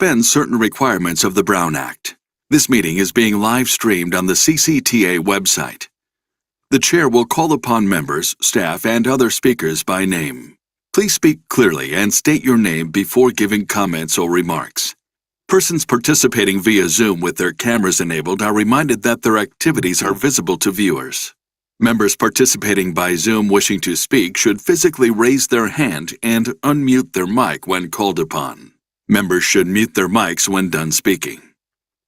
suspend certain requirements of the Brown Act. This meeting is being live streamed on the CCTA website. The chair will call upon members, staff, and other speakers by name. Please speak clearly and state your name before giving comments or remarks. Persons participating via Zoom with their cameras enabled are reminded that their activities are visible to viewers. Members participating by Zoom wishing to speak should physically raise their hand and unmute their mic when called upon. Members should mute their mics when done speaking.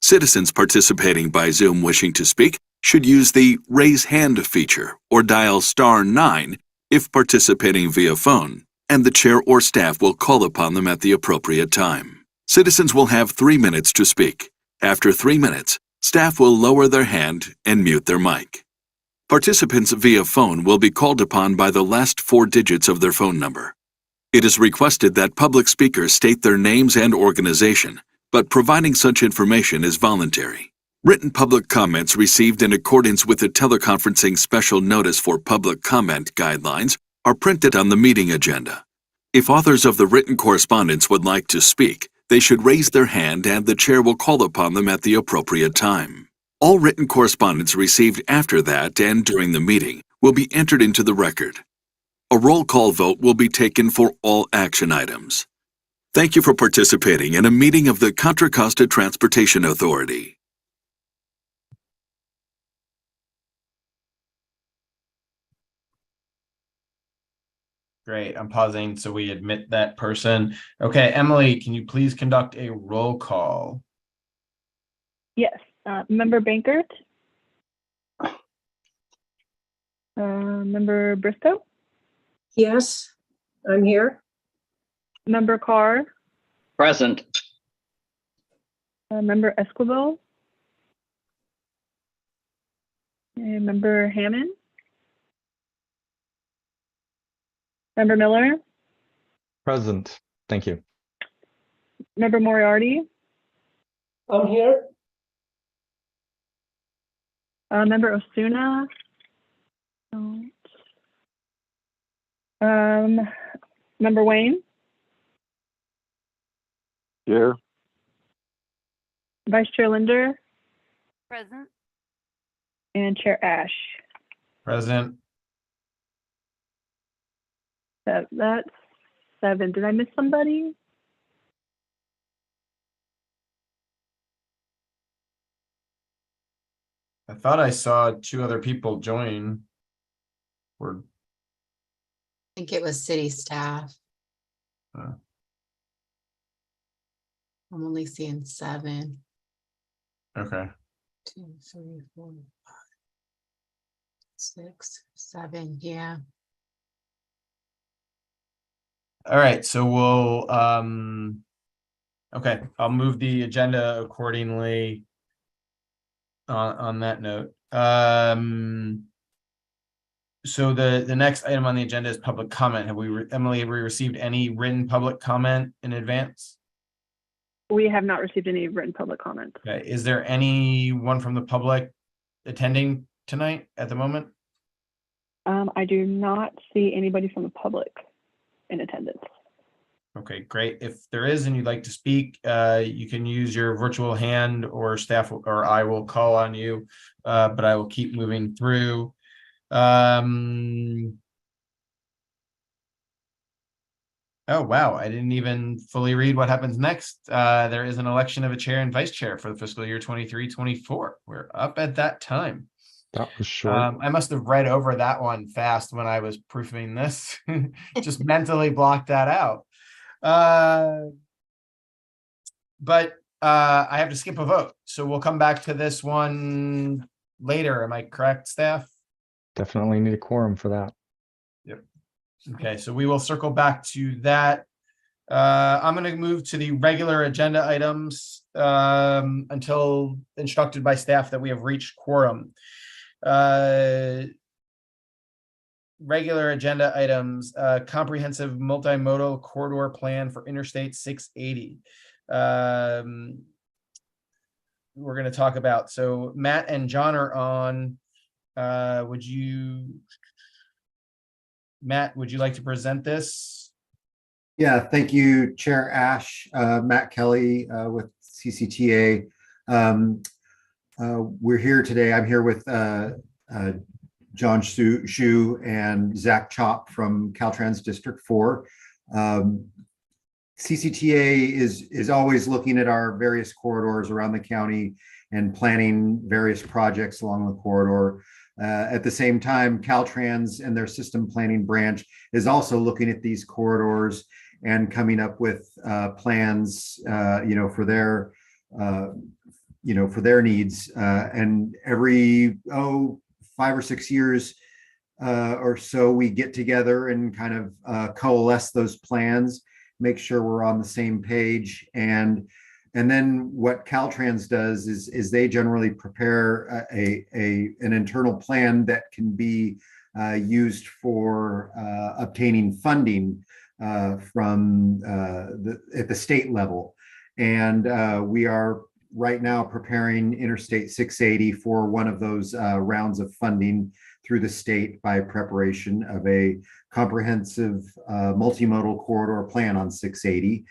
Citizens participating by Zoom wishing to speak should use the Raise Hand feature or dial *9 if participating via phone, and the chair or staff will call upon them at the appropriate time. Citizens will have 3 minutes to speak. After 3 minutes, staff will lower their hand and mute their mic. Participants via phone will be called upon by the last 4 digits of their phone number. It is requested that public speakers state their names and organization, but providing such information is voluntary. Written public comments received in accordance with the teleconferencing special notice for public comment guidelines are printed on the meeting agenda. If authors of the written correspondence would like to speak, they should raise their hand and the chair will call upon them at the appropriate time. All written correspondence received after that and during the meeting will be entered into the record. A roll call vote will be taken for all action items. Thank you for participating in a meeting of the Contra Costa Transportation Authority. Great, I'm pausing so we admit that person. Okay, Emily, can you please conduct a roll call? Yes. Member Bankert? Member Bristow? Yes, I'm here. Member Carr? Present. Member Esquivel? And Member Hammond? Member Miller? Present. Thank you. Member Moriarty? I'm here. Member Osuna? Member Wayne? Here. Vice Chair Linder? Present. And Chair Ash. Present. That's 7. Did I miss somebody? I thought I saw 2 other people join. Or I think it was city staff. Uh. I'm only seeing 7. okay. 2, 3, 4, 5, 6, 7. Yeah. All right, so we'll okay, I'll move the agenda accordingly on that note. So the next item on the agenda is public comment. Emily, have we received any written public comment in advance? We have not received any written public comments. Okay, is there anyone from the public attending tonight at the moment? I do not see anybody from the public in attendance. Okay, great. If there is and you'd like to speak, you can use your virtual hand or staff or I will call on you, but I will keep moving through. Oh, wow. I didn't even fully read what happens next. There is an election of a chair and vice chair for the fiscal year 23-24. We're up at that time. That was short. I must have read over that one fast when I was proofing this. Just mentally blocked that out. But I have to skip a vote. So we'll come back to this one later. Am I correct, staff? Definitely need a quorum for that. Yep. Okay, so we will circle back to that. I'm going to move to the regular agenda items until instructed by staff that we have reached quorum. Regular agenda items, comprehensive multimodal corridor plan for Interstate 680. We're going to talk about, so Matt and John are on. Matt, would you like to present this? Yeah, thank you, Chair Ash, Matt Kelly with CCTA. We're here today. I'm here with John Shu and Zach Chop from Caltrans District 4. CCTA is always looking at our various corridors around the county and planning various projects along the corridor. At the same time, Caltrans and their system planning branch is also looking at these corridors and coming up with plans, for their, for their needs. And every 5 or 6 years or so, we get together and kind of coalesce those plans, make sure we're on the same page. And then what Caltrans does is they generally prepare an internal plan that can be used for obtaining funding from at the state level. And we are right now preparing Interstate 680 for one of those rounds of funding through the state by preparation of a comprehensive multimodal corridor plan on 680.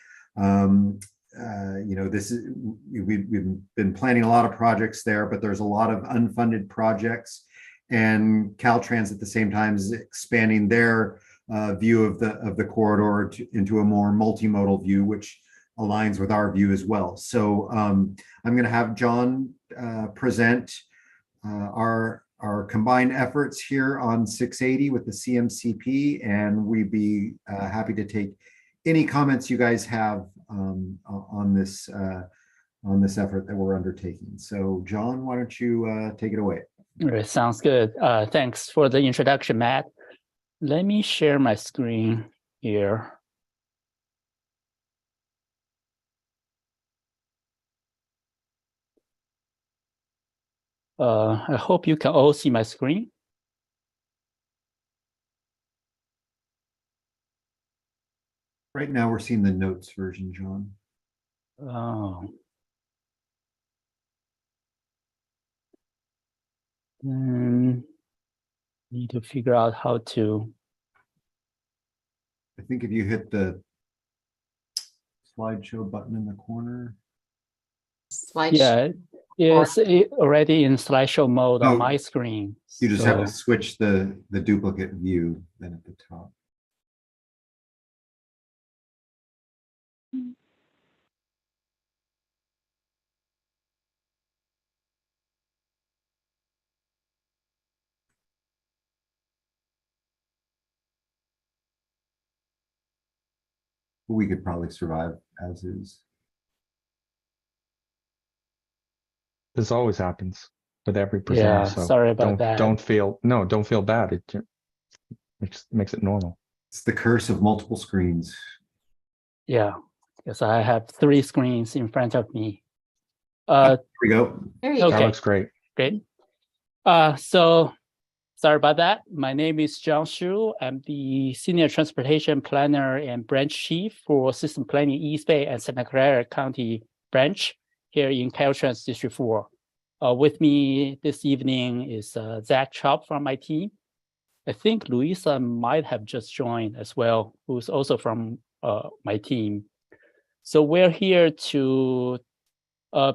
This is we've been planning a lot of projects there, but there's a lot of unfunded projects, and Caltrans at the same time is expanding their view of the corridor into a more multimodal view, which aligns with our view as well. So I'm going to have John present our combined efforts here on 680 with the CMCP, and we'd be happy to take any comments you guys have on this effort that we're undertaking. So John, why don't you take it away? All right, sounds good. Thanks for the introduction, Matt. Let me share my screen here. I hope you can all see my screen. Right now, we're seeing the notes version, John. Oh. Need to figure out how to. I think if you hit the slideshow button in the corner. Yeah, it's already in slideshow mode on my screen. You just have to switch the duplicate view then at the top. We could probably survive as is. This always happens with every presenter. Yeah, so sorry about that. Don't feel bad. It makes it normal. It's the curse of multiple screens. Yeah, because I have 3 screens in front of me. Here we go. There you go. That looks great. Great. So sorry about that. My name is John Shu. I'm the Senior Transportation Planner and Branch Chief for System Planning East Bay and Santa Clara County Branch here in Caltrans District 4. With me this evening is Zach Chop from my team. I think Louisa might have just joined as well, who's also from my team. So we're here to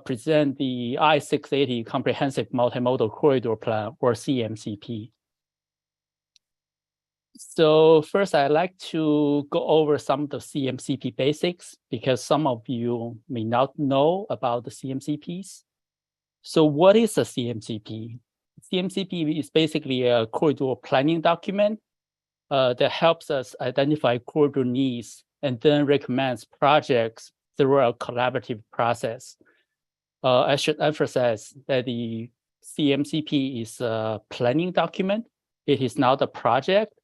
present the I-680 Comprehensive Multimodal Corridor Plan, or CMCP. So first, I'd like to go over some of the CMCP basics, because some of you may not know about the CMCPs. So what is a CMCP? CMCP is basically a corridor planning document that helps us identify corridor needs and then recommends projects through a collaborative process. I should emphasize that the CMCP is a planning document. It is not a project,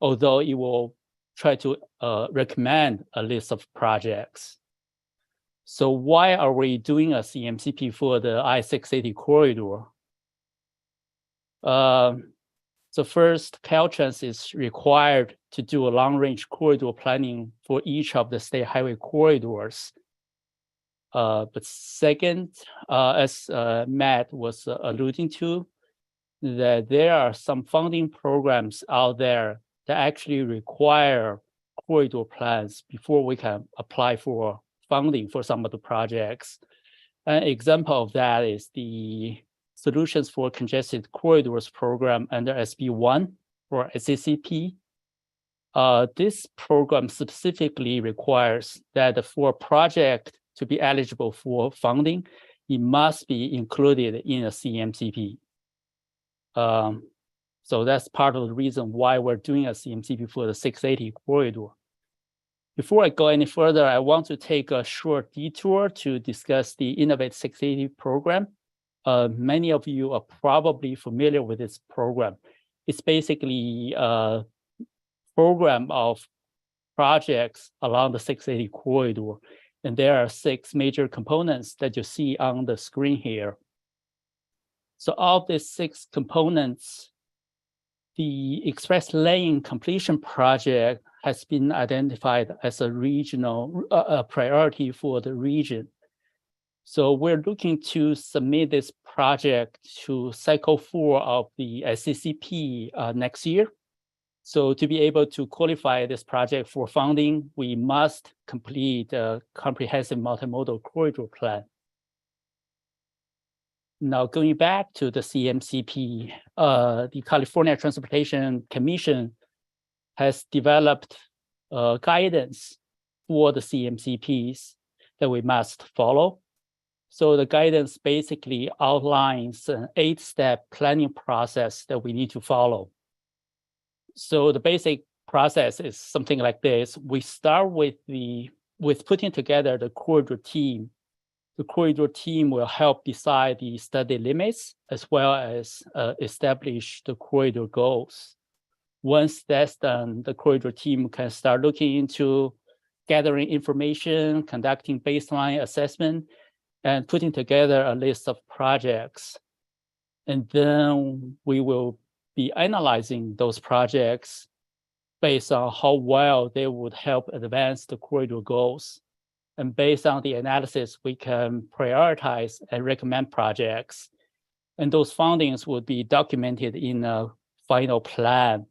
although it will try to recommend a list of projects. So why are we doing a CMCP for the I-680 corridor? So first, Caltrans is required to do a long-range corridor planning for each of the state highway corridors. But second, as Matt was alluding to, that there are some funding programs out there that actually require corridor plans before we can apply for funding for some of the projects. An example of that is the Solutions for Congested Corridors program under SB1 or SCCP. This program specifically requires that for a project to be eligible for funding, it must be included in a CMCP. So that's part of the reason why we're doing a CMCP for the 680 corridor. Before I go any further, I want to take a short detour to discuss the Innovate 680 program. Many of you are probably familiar with this program. It's basically a program of projects along the 680 corridor. And there are 6 major components that you see on the screen here. So of these 6 components, the Express Lane completion project has been identified as a regional priority for the region. So we're looking to submit this project to cycle 4 of the SCCP next year. So to be able to qualify this project for funding, we must complete a comprehensive multimodal corridor plan. Now, going back to the CMCP, the California Transportation Commission has developed guidance for the CMCPs that we must follow. So the guidance basically outlines an 8-step planning process that we need to follow. So the basic process is something like this. We start with putting together the corridor team. The corridor team will help decide the study limits as well as establish the corridor goals. Once that's done, the corridor team can start looking into gathering information, conducting baseline assessment, and putting together a list of projects. And then we will be analyzing those projects based on how well they would help advance the corridor goals. And based on the analysis, we can prioritize and recommend projects. And those findings would be documented in a final plan.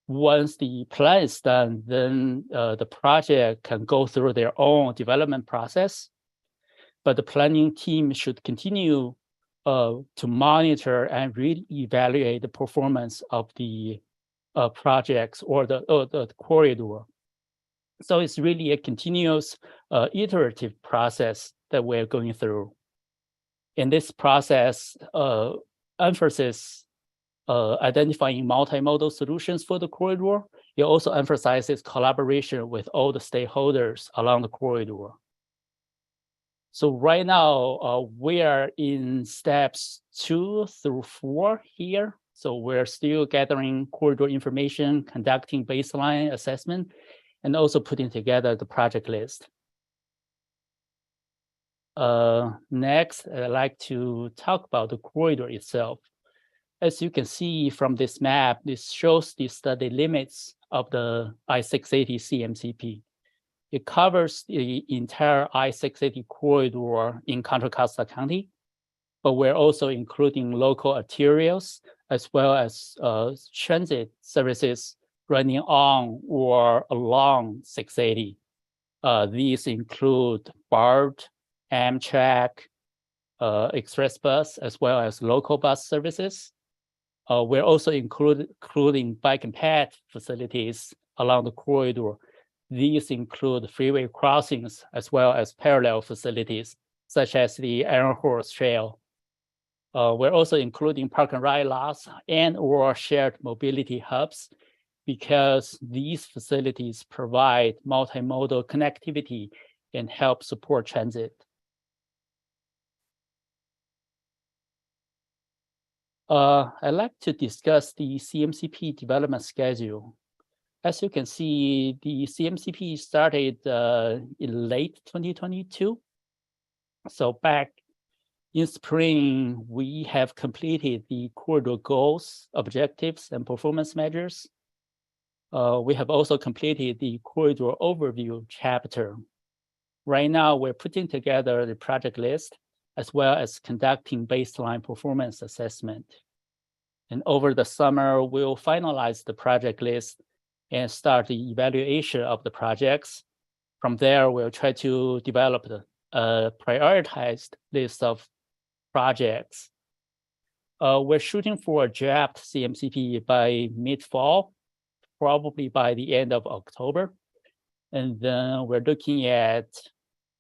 Once the plan is done, then the project can go through their own development process. But the planning team should continue to monitor and re-evaluate the performance of the projects or the corridor. So it's really a continuous iterative process that we're going through. In this process, emphasis identifying multimodal solutions for the corridor. It also emphasizes collaboration with all the stakeholders along the corridor. So right now, we are in steps 2 through 4 here. So we're still gathering corridor information, conducting baseline assessment, and also putting together the project list. Next, I'd like to talk about the corridor itself. As you can see from this map, this shows the study limits of the I-680 CMCP. It covers the entire I-680 corridor in Contra Costa County, but we're also including local arterials as well as transit services running on or along 680. These include BART, Amtrak, Express Bus, as well as local bus services. We're also including bike and path facilities along the corridor. These include freeway crossings as well as parallel facilities, such as the Iron Horse Trail. We're also including park and ride lots and or shared mobility hubs because these facilities provide multimodal connectivity and help support transit. I'd like to discuss the CMCP development schedule. As you can see, the CMCP started in late 2022. So back in spring, we have completed the corridor goals, objectives, and performance measures. We have also completed the corridor overview chapter. Right now, we're putting together the project list as well as conducting baseline performance assessment. And over the summer, we'll finalize the project list and start the evaluation of the projects. From there, we'll try to develop a prioritized list of projects. We're shooting for a draft CMCP by mid-fall, probably by the end of October. And then we're looking at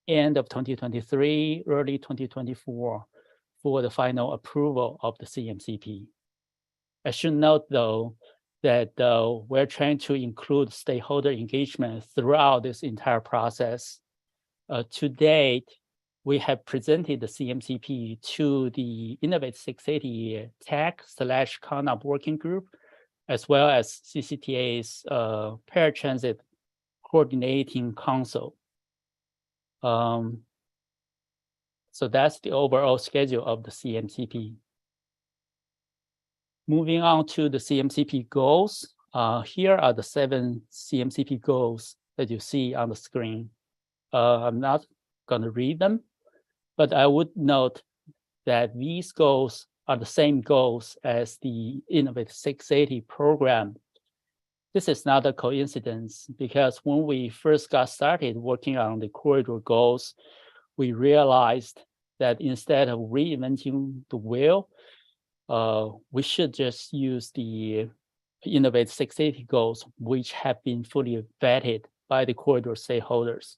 end of 2023, early 2024 for the final approval of the CMCP. I should note, though, that we're trying to include stakeholder engagement throughout this entire process. To date, we have presented the CMCP to the Innovate 680 TAC/CONOP working group, as well as CCTA's Paratransit Coordinating Council. So that's the overall schedule of the CMCP. Moving on to the CMCP goals. Here are the 7 CMCP goals that you see on the screen. I'm not going to read them, but I would note that these goals are the same goals as the Innovate 680 program. This is not a coincidence because when we first got started working on the corridor goals, we realized that instead of reinventing the wheel, we should just use the Innovate 680 goals, which have been fully vetted by the corridor stakeholders.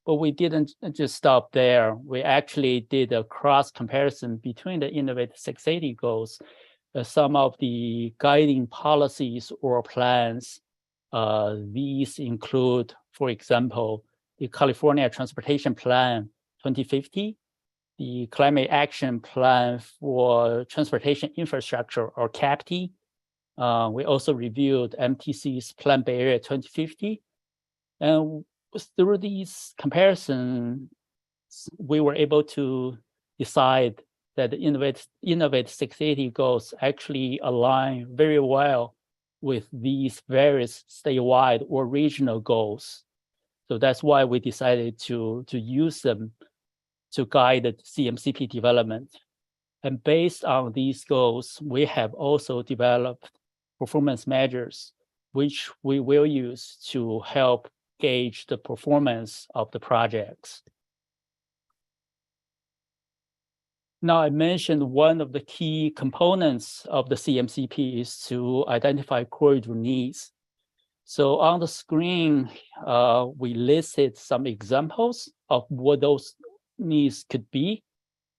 But we didn't just stop there. We actually did a cross comparison between the Innovate 680 goals, some of the guiding policies or plans. These include, for example, the California Transportation Plan 2050, the Climate Action Plan for Transportation Infrastructure, or CAPT. We also reviewed MTC's Plan Bay Area 2050. And through these comparisons, we were able to decide that the Innovate 680 goals actually align very well with these various statewide or regional goals. So that's why we decided to use them to guide the CMCP development. And based on these goals, we have also developed performance measures, which we will use to help gauge the performance of the projects. Now, I mentioned one of the key components of the CMCP is to identify corridor needs. So on the screen, we listed some examples of what those needs could be.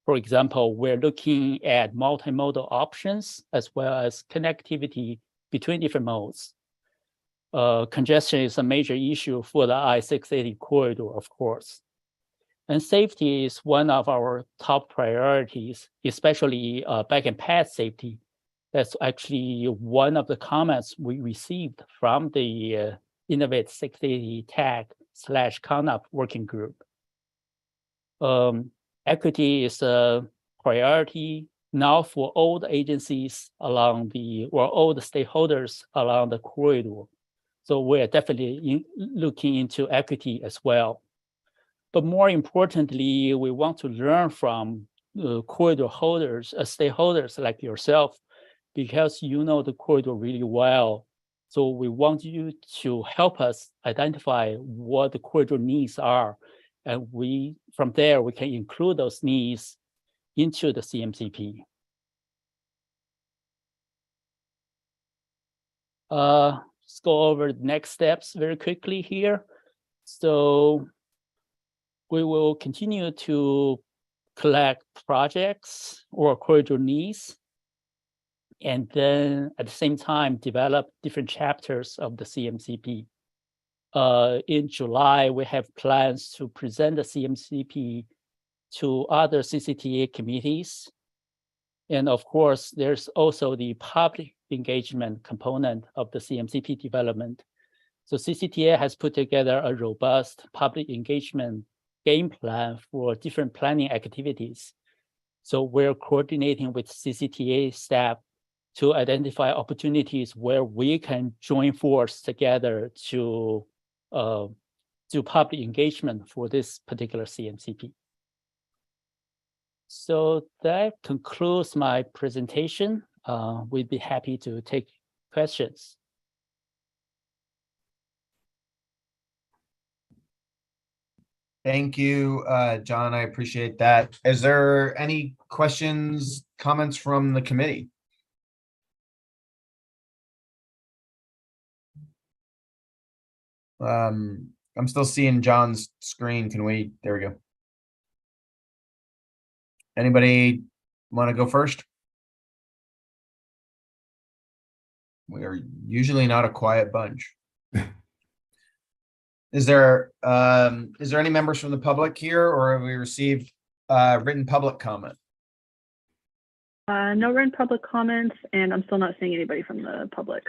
For example, we're looking at multimodal options as well as connectivity between different modes. Congestion is a major issue for the I-680 corridor, of course. And safety is one of our top priorities, especially back and path safety. That's actually one of the comments we received from the Innovate 680 TAC/CONOP working group. Equity is a priority now for all the agencies along all the stakeholders along the corridor. So we're definitely looking into equity as well. But more importantly, we want to learn from corridor holders, stakeholders like yourself, because you know the corridor really well. So we want you to help us identify what the corridor needs are. And from there, we can include those needs into the CMCP. Let's go over the next steps very quickly here. So we will continue to collect projects or corridor needs, and then at the same time, develop different chapters of the CMCP. In July, we have plans to present the CMCP to other CCTA committees. And of course, there's also the public engagement component of the CMCP development. So CCTA has put together a robust public engagement game plan for different planning activities. So we're coordinating with CCTA staff to identify opportunities where we can join force together to do public engagement for this particular CMCP. So that concludes my presentation. We'd be happy to take questions. Thank you, John. I appreciate that. Is there any questions, comments from the committee? I'm still seeing John's screen. Can we, there we go. Anybody want to go first? We are usually not a quiet bunch. Is there any members from the public here, or have we received written public comment? No written public comments, and I'm still not seeing anybody from the public.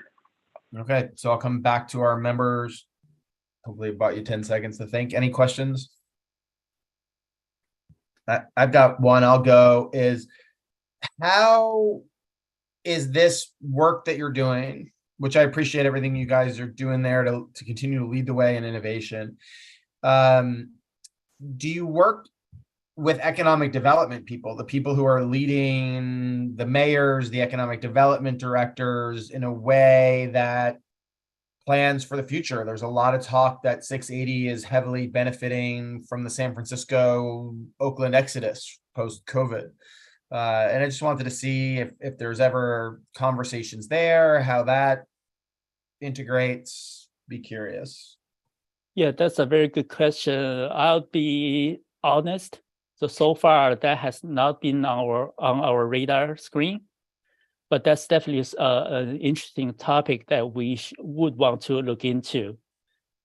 Okay, so I'll come back to our members. Hopefully about you 10 seconds to think. Any questions? I've got one. I'll go. Is how is this work that you're doing, which I appreciate everything you guys are doing there to continue to lead the way in innovation. Do you work with economic development people, the people who are leading the mayors, the economic development directors, in a way that plans for the future? There's a lot of talk that 680 is heavily benefiting from the San Francisco, Oakland exodus post-COVID. And I just wanted to see if there's ever conversations there, how that integrates. Be curious. Yeah, that's a very good question. I'll be honest. So far that has not been on our radar screen, but that's definitely an interesting topic that we would want to look into,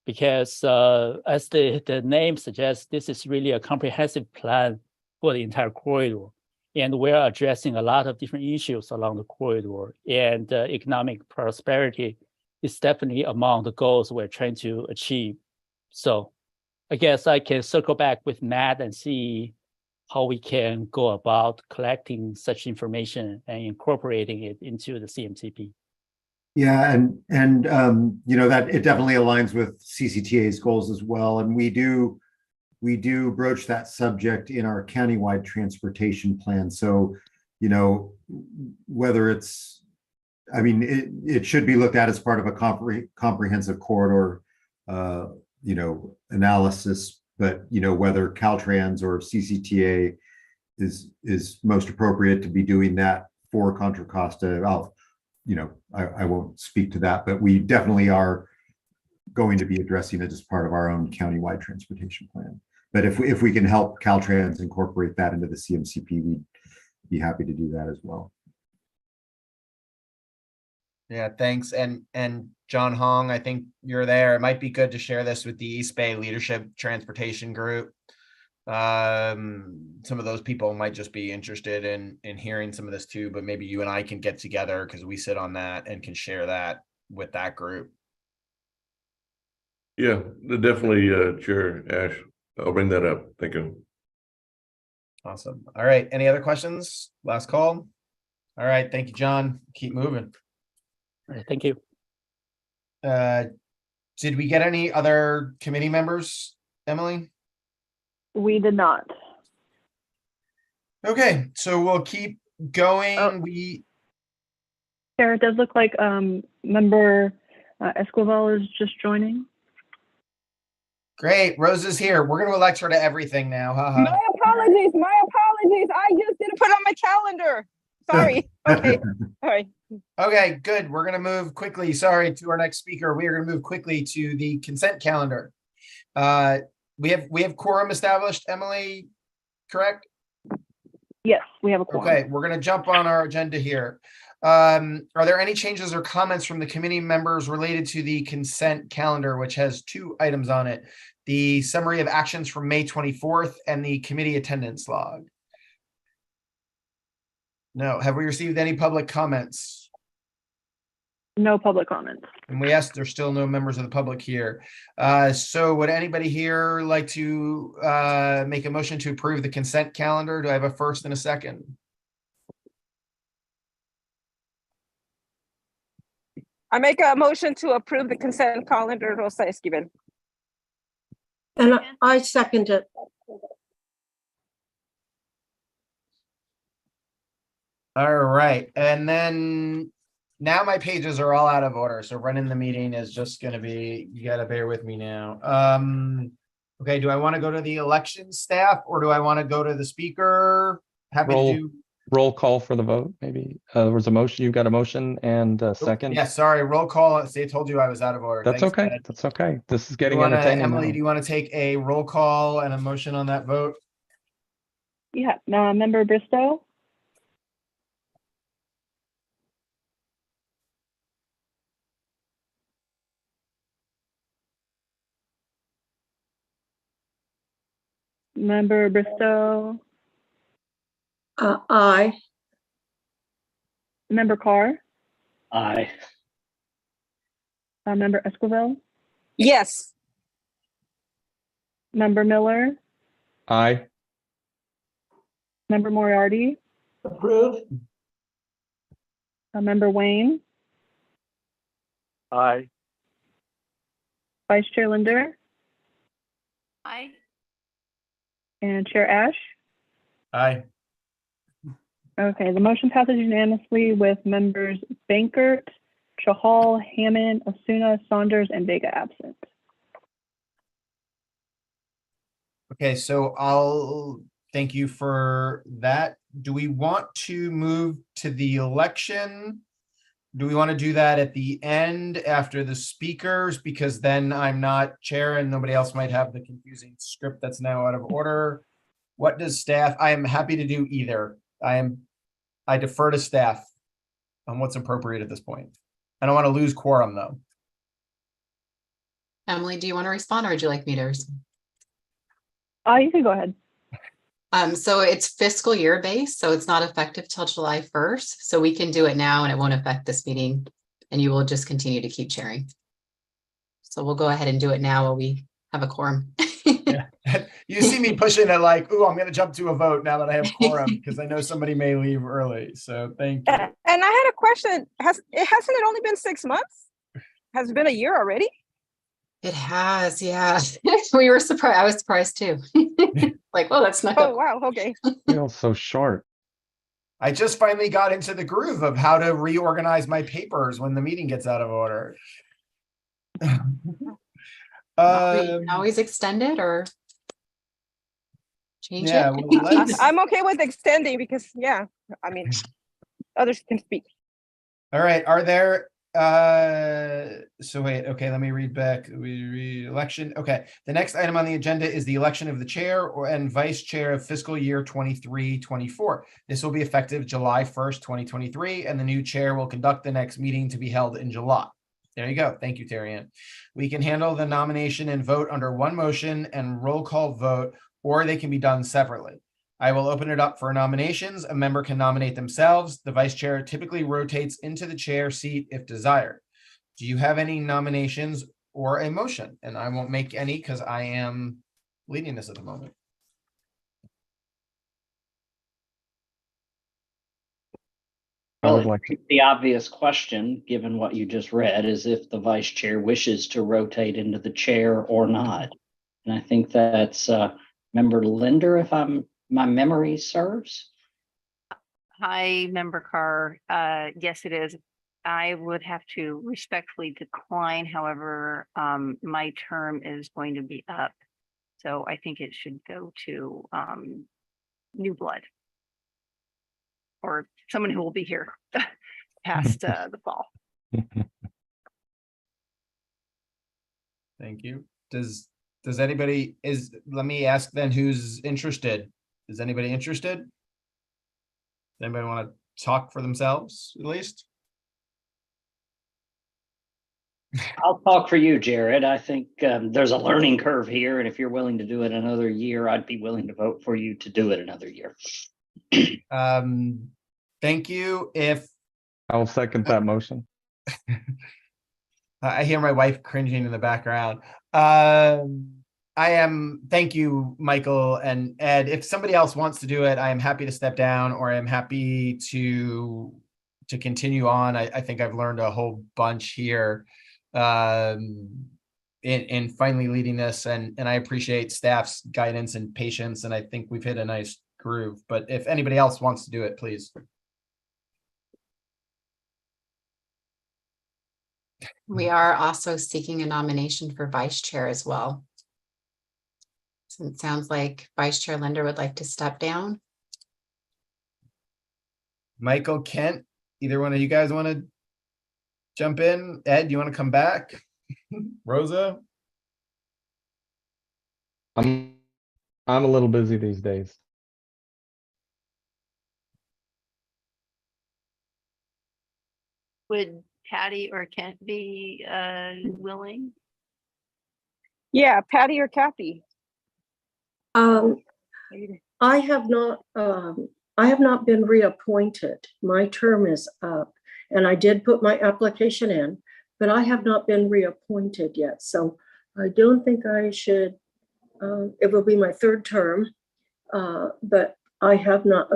because as the name suggests, this is really a comprehensive plan for the entire corridor. And we're addressing a lot of different issues along the corridor, and economic prosperity is definitely among the goals we're trying to achieve. So I guess I can circle back with Matt and see how we can go about collecting such information and incorporating it into the CMCP. Yeah, and you know, that it definitely aligns with CCTA's goals as well. And we do broach that subject in our countywide transportation plan. So, you know, whether it's, I mean, it should be looked at as part of a comprehensive corridor, you know, analysis. But, you know, whether Caltrans or CCTA is most appropriate to be doing that for Contra Costa, you know, I won't speak to that, but we definitely are going to be addressing it as part of our own countywide transportation plan. But if we can help Caltrans incorporate that into the CMCP, we'd be happy to do that as well. Yeah, thanks. And John Hong, I think you're there. It might be good to share this with the East Bay Leadership Transportation Group. Some of those people might just be interested in hearing some of this too, but maybe you and I can get together, because we sit on that and can share that with that group. Yeah, definitely, Chair Ash. I'll bring that up. Thank you. Awesome. All right. Any other questions? Last call. All right. Thank you, John. Keep moving. All right, thank you. Did we get any other committee members, Emily? We did not. Okay, so we'll keep going. Oh. We Sarah, it does look like member Esquivel is just joining. Great. Rose is here. We're going to elect her to everything now. Haha. My apologies. My apologies. I just didn't put it on my calendar. Sorry. Okay. All right. Okay, good. We're going to move quickly. Sorry, to our next speaker. We are going to move quickly to the consent calendar. We have quorum established, Emily, correct? Yes, we have a quorum. Okay, we're going to jump on our agenda here. Are there any changes or comments from the committee members related to the consent calendar, which has 2 items on it? The summary of actions from May 24th and the committee attendance log. No. Have we received any public comments? No public comments. And we asked, there's still no members of the public here. So would anybody here like to make a motion to approve the consent calendar? Do I have a first and a second? I make a motion to approve the consent calendar, Rosa Esquivel. And I second it. All right, and then now my pages are all out of order, so running the meeting is just going to be, you got to bear with me now. Okay, do I want to go to the election staff or do I want to go to the speaker? Happy Roll. to do. Roll call for the vote, maybe. There was a motion, you got a motion and a second. Yeah, sorry, roll call. See, I told you I was out of order. That's Thanks, okay. Ed. That's okay. This is You getting wanna, entertaining Emily, do now. you want to take a roll call and a motion on that vote? Yeah, Member Bristow, Member Bristow, Aye. Member Carr, Aye. Member Esquivel, Yes. Member Miller, Aye. Member Moriarty, Approve. Member Wayne, Aye. Vice Chair Linder, Aye. and Chair Ash. Aye. Okay, the motion passes unanimously with members Bankert, Chahal, Hammond, Osuna, Saunders, and Vega absent. Okay, so I'll thank you for that. Do we want to move to the election? Do we want to do that at the end after the speakers? Because then I'm not chair and nobody else might have the confusing script that's now out of order. What does staff, I am happy to do either. I defer to staff on what's appropriate at this point. I don't want to lose quorum though. Emily, do you want to respond or would you like me to respond? You can go ahead. So it's fiscal year based, so it's not effective till July 1st. So we can do it now and it won't affect this meeting and you will just continue to keep chairing. So we'll go ahead and do it now while we have a quorum. Yeah. You see me pushing it like, ooh, I'm going to jump to a vote now that I have quorum because I know somebody may leave early. So thank you. And I had a question. Hasn't it only been 6 months? Has it been a year already? It has, yeah. We were surprised. I was surprised too. Like, oh, that's not. Oh, wow. Okay. Feels so short. I just finally got into the groove of how to reorganize my papers when the meeting gets out of order. Always extend it or change Yeah, it. well, let's- I'm okay with extending because, yeah, I mean, others can speak. All right, are there, so wait, okay, let me read back. We read election. Okay, the next item on the agenda is the election of the chair and vice chair of fiscal year 23-24. This will be effective July 1st, 2023, and the new chair will conduct the next meeting to be held in July. There you go. Thank you, Terry Ann. We can handle the nomination and vote under one motion and roll call vote, or they can be done separately. I will open it up for nominations. A member can nominate themselves. The vice chair typically rotates into the chair seat if desired. Do you have any nominations or a motion? And I won't make any because I am leading this at the moment. I would Well, like to, the obvious question, given what you just read, is if the vice chair wishes to rotate into the chair or not. And I think that's Member Linder, if my memory serves. Hi, Member Carr. Yes, it is. I would have to respectfully decline. However, my term is going to be up. So I think it should go to new blood. Or someone who will be here past the fall. Thank you. Does anybody let me ask then who's interested? Is anybody interested? Does anybody want to talk for themselves at least? I'll talk for you, Jared. I think there's a learning curve here, and if you're willing to do it another year, I'd be willing to vote for you to do it another year. Thank you. If I will second that motion. I hear my wife cringing in the background. Thank you, Michael and Ed. If somebody else wants to do it, I am happy to step down or I am happy to continue on. I think I've learned a whole bunch here in finally leading this and I appreciate staff's guidance and patience. And I think we've hit a nice groove, but if anybody else wants to do it, please. We are also seeking a nomination for vice chair as well. So it sounds like Vice Chair Linder would like to step down. Michael, Kent, either one of you guys want to jump in? Ed, you want to come back? Rosa? I'm a little busy these days. Would Patty or Kent be willing? Yeah, Patty or Kathy. I have not been reappointed. My term is up, and I did put my application in, but I have not been reappointed yet. So I don't think I should, it will be my third term, but I have not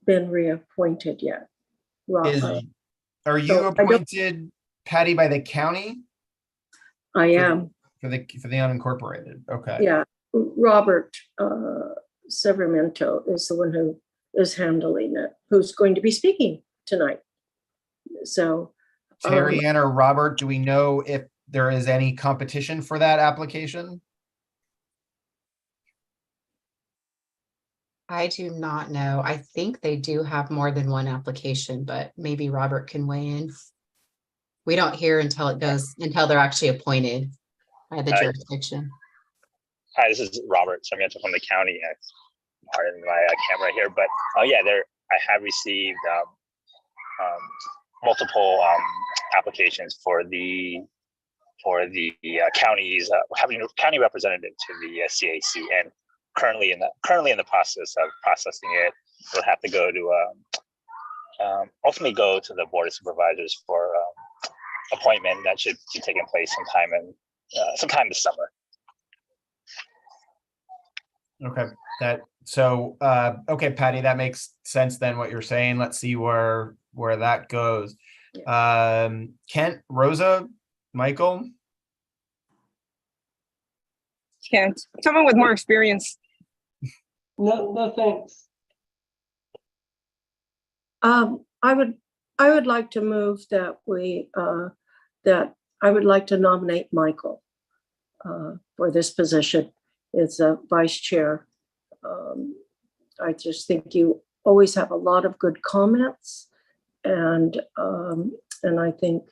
been reappointed yet. Are you so I don't- appointed, Patty, by the county I am, for the unincorporated? Okay. yeah. Robert Severmento is the one who is handling it, who's going to be speaking tonight. So Terry Ann or Robert, do we know if there is any competition for that application? I do not know. I think they do have more than one application, but maybe Robert can weigh in. We don't hear until they're actually appointed by the jurisdiction. Hi, this is Robert Sarmiento from the county. Pardon my camera here, but yeah, I have received multiple applications for the counties having a county representative to the CAC, and currently in the process of processing it. It'll have to go to ultimately go to the Board of Supervisors for appointment. That should be taking place sometime this summer. Okay, okay, Patty, that makes sense then what you're saying. Let's see where that goes. Kent, Rosa, Michael? Kent, someone with more experience. No, thanks. I would like to move that I would like to nominate Michael for this position as a vice chair. I just think you always have a lot of good comments, and I think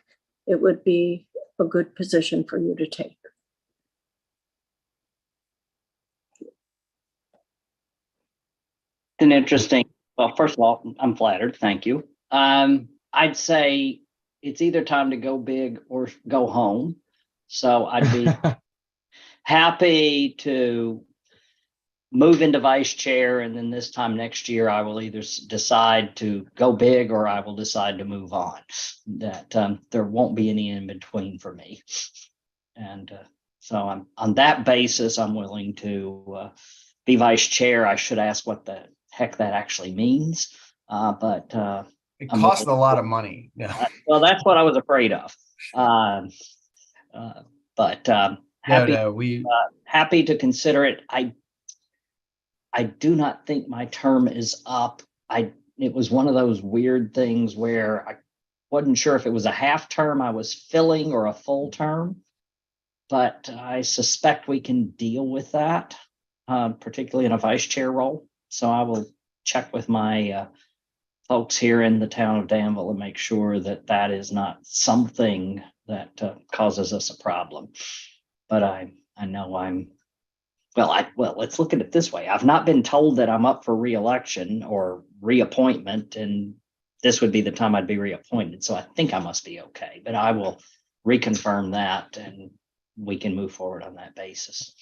it would be a good position for you to take. An interesting, well, first of all, I'm flattered. Thank you. I'd say it's either time to go big or go home. So I'd be happy to move into vice chair. And then this time next year, I will either decide to go big or I will decide to move on. That there won't be any in between for me. And so I'm on that basis, I'm willing to be vice chair. I should ask what the heck that actually means. But it costs a lot of money. Yeah. Well, that's what I was afraid of. Happy to consider it. I do not think my term is up. It was one of those weird things where I wasn't sure if it was a half term I was filling or a full term, but I suspect we can deal with that, particularly in a vice chair role. So I will check with my folks here in the town of Danville and make sure that that is not something that causes us a problem. But I know let's look at it this way. I've not been told that I'm up for re-election or reappointment, and this would be the time I'd be reappointed. So I think I must be okay, but I will reconfirm that and we can move forward on that basis.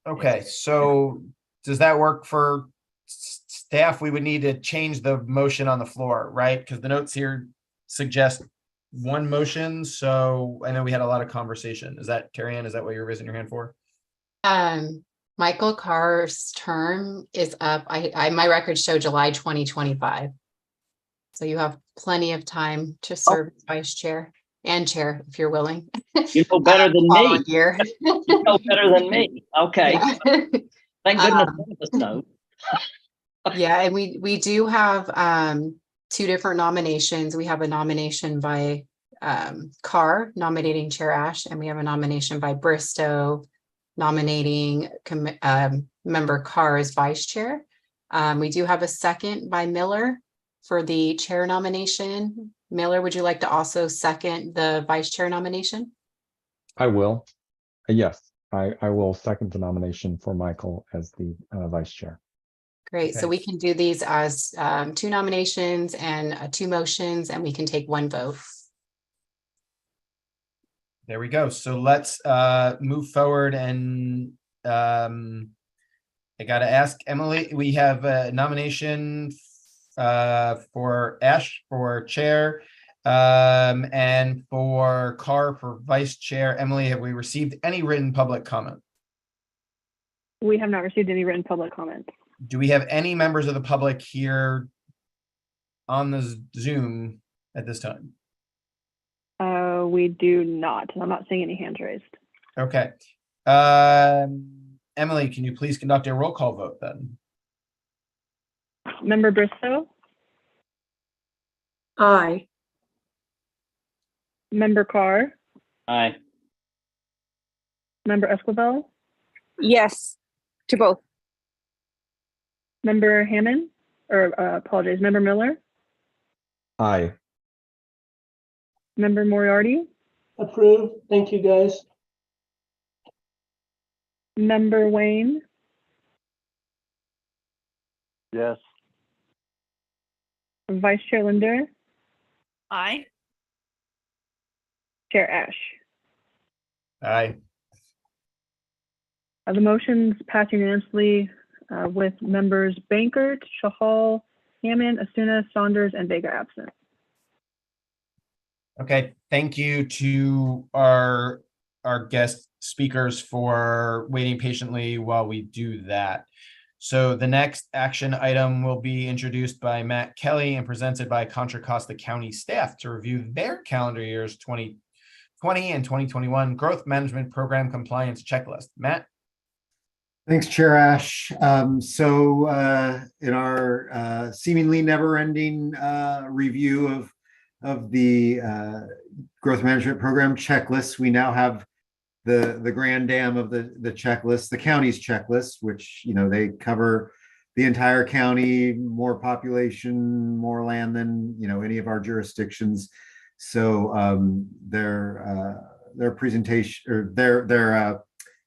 Okay, so does that work for staff? We would need to change the motion on the floor, right? Because the notes here suggest one motion. So I know we had a lot of conversation. Is that, Terry Ann, is that what you're raising your hand for? Michael Carr's term is up. My records show July 2025. So you have plenty of time to serve as vice chair and chair if you're willing. You know better than me. Year. You know better than me. Okay. Yeah. Thank goodness one of us knows. Yeah, and we do have two different nominations. We have a nomination by Carr nominating Chair Ash, and we have a nomination by Bristow nominating member Carr as vice chair. We do have a second by Miller for the chair nomination. Miller, would you like to also second the vice chair nomination? I will. Yes, I will second the nomination for Michael as the vice chair. Great. So Okay. we can do these as 2 nominations and 2 motions, and we can take 1 vote. There we go. So let's move forward and I gotta ask Emily, we have a nomination for Ash for chair and for Carr for vice chair. Emily, have we received any written public comment? We have not received any written public comments. Do we have any members of the public here on the Zoom at this time? We do not. I'm not seeing any hands raised. Okay. Emily, can you please conduct a roll call vote then? Member Bristow, Aye. Member Carr, Aye. Member Esquivel, Yes, to both. Member Hammond, or apologize, Member Miller, Aye. Member Moriarty, Approved. Thank you, guys. Member Wayne, Yes. Vice Chair Linder, Aye. Chair Ash. Aye. The motions pass unanimously with members Bankert, Chahal, Hammond, Asuna, Saunders, and Vega absent. Okay, thank you to our guest speakers for waiting patiently while we do that. So the next action item will be introduced by Matt Kelly and presented by Contra Costa County staff to review their calendar years 2020 and 2021 growth management program compliance checklist. Matt? Thanks, Chair Ash. So in our seemingly never-ending review of the growth management program checklist, we now have the grand dam of the checklist, the county's checklist, which, you know, they cover the entire county, more population, more land than, you know, any of our jurisdictions. So their presentation or their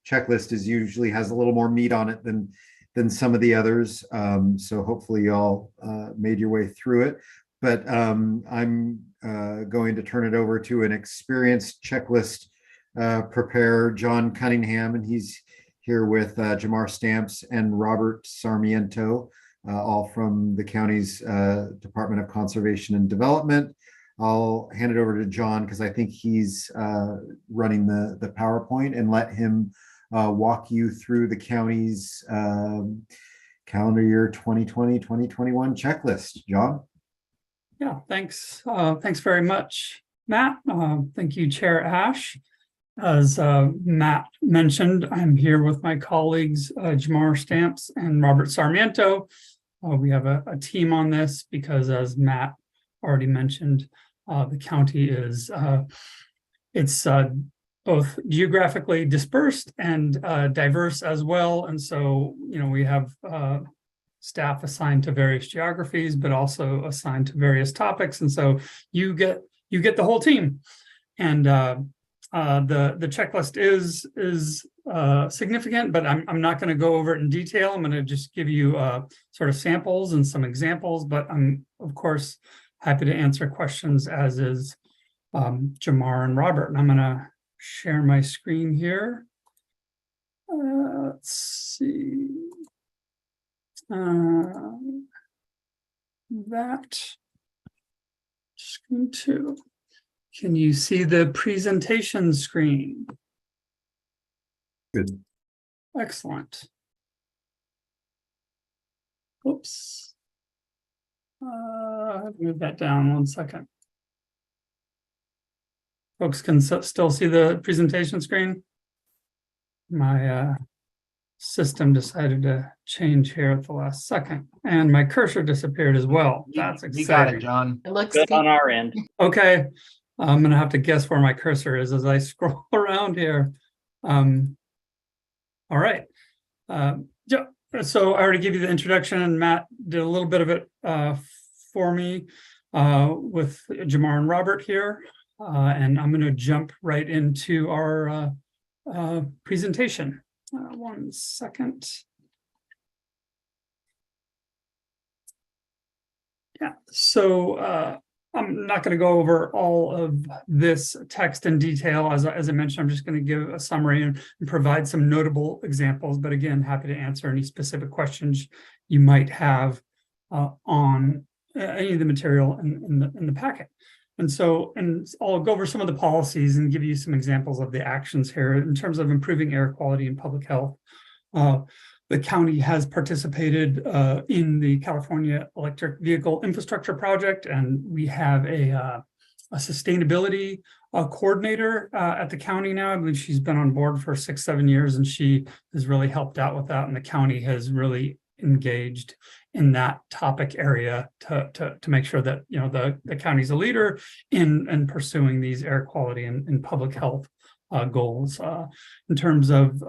checklist is usually has a little more meat on it than some of the others. So hopefully y'all made your way through it. But I'm going to turn it over to an experienced checklist preparer, John Cunningham, and he's here with Jamar Stamps and Robert Sarmiento, all from the county's Department of Conservation and Development. I'll hand it over to John because I think he's running the PowerPoint, and let him walk you through the county's calendar year 2020-2021 checklist. John? Yeah, thanks. Thanks very much, Matt. Thank you, Chair Ash. As Matt mentioned, I'm here with my colleagues, Jamar Stamps and Robert Sarmiento. We have a team on this because, as Matt already mentioned, the county is it's both geographically dispersed and diverse as well. And so, you know, we have staff assigned to various geographies, but also assigned to various topics. And so you get the whole team. And the checklist is significant, but I'm not going to go over it in detail. I'm going to just give you sort of samples and some examples, but I'm of course happy to answer questions, as is Jamar and Robert. And I'm going to share my screen here. Let's see. That screen 2. Can you see the presentation screen? Good. Excellent. Oops. I have to move that down 1 second. Folks can still see the presentation screen. My system decided to change here at the last second, and my cursor disappeared as well. That's exciting. You got it, John. It looks Good on our end. Okay, I'm gonna have to guess where my cursor is as I scroll around here. All right. Yeah, so I already gave you the introduction, and Matt did a little bit of it for me with Jamar and Robert here. And I'm going to jump right into our presentation. 1 second. Yeah, so I'm not going to go over all of this text in detail. As I mentioned, I'm just going to give a summary and provide some notable examples. But again, happy to answer any specific questions you might have on any of the material in the packet. And so, I'll go over some of the policies and give you some examples of the actions here in terms of improving air quality and public health. The county has participated in the California Electric Vehicle Infrastructure Project, and we have a sustainability coordinator at the county now. I believe she's been on board for 6-7 years, and she has really helped out with that. And the county has really engaged in that topic area to make sure that the county's a leader in pursuing these air quality and public health goals in terms of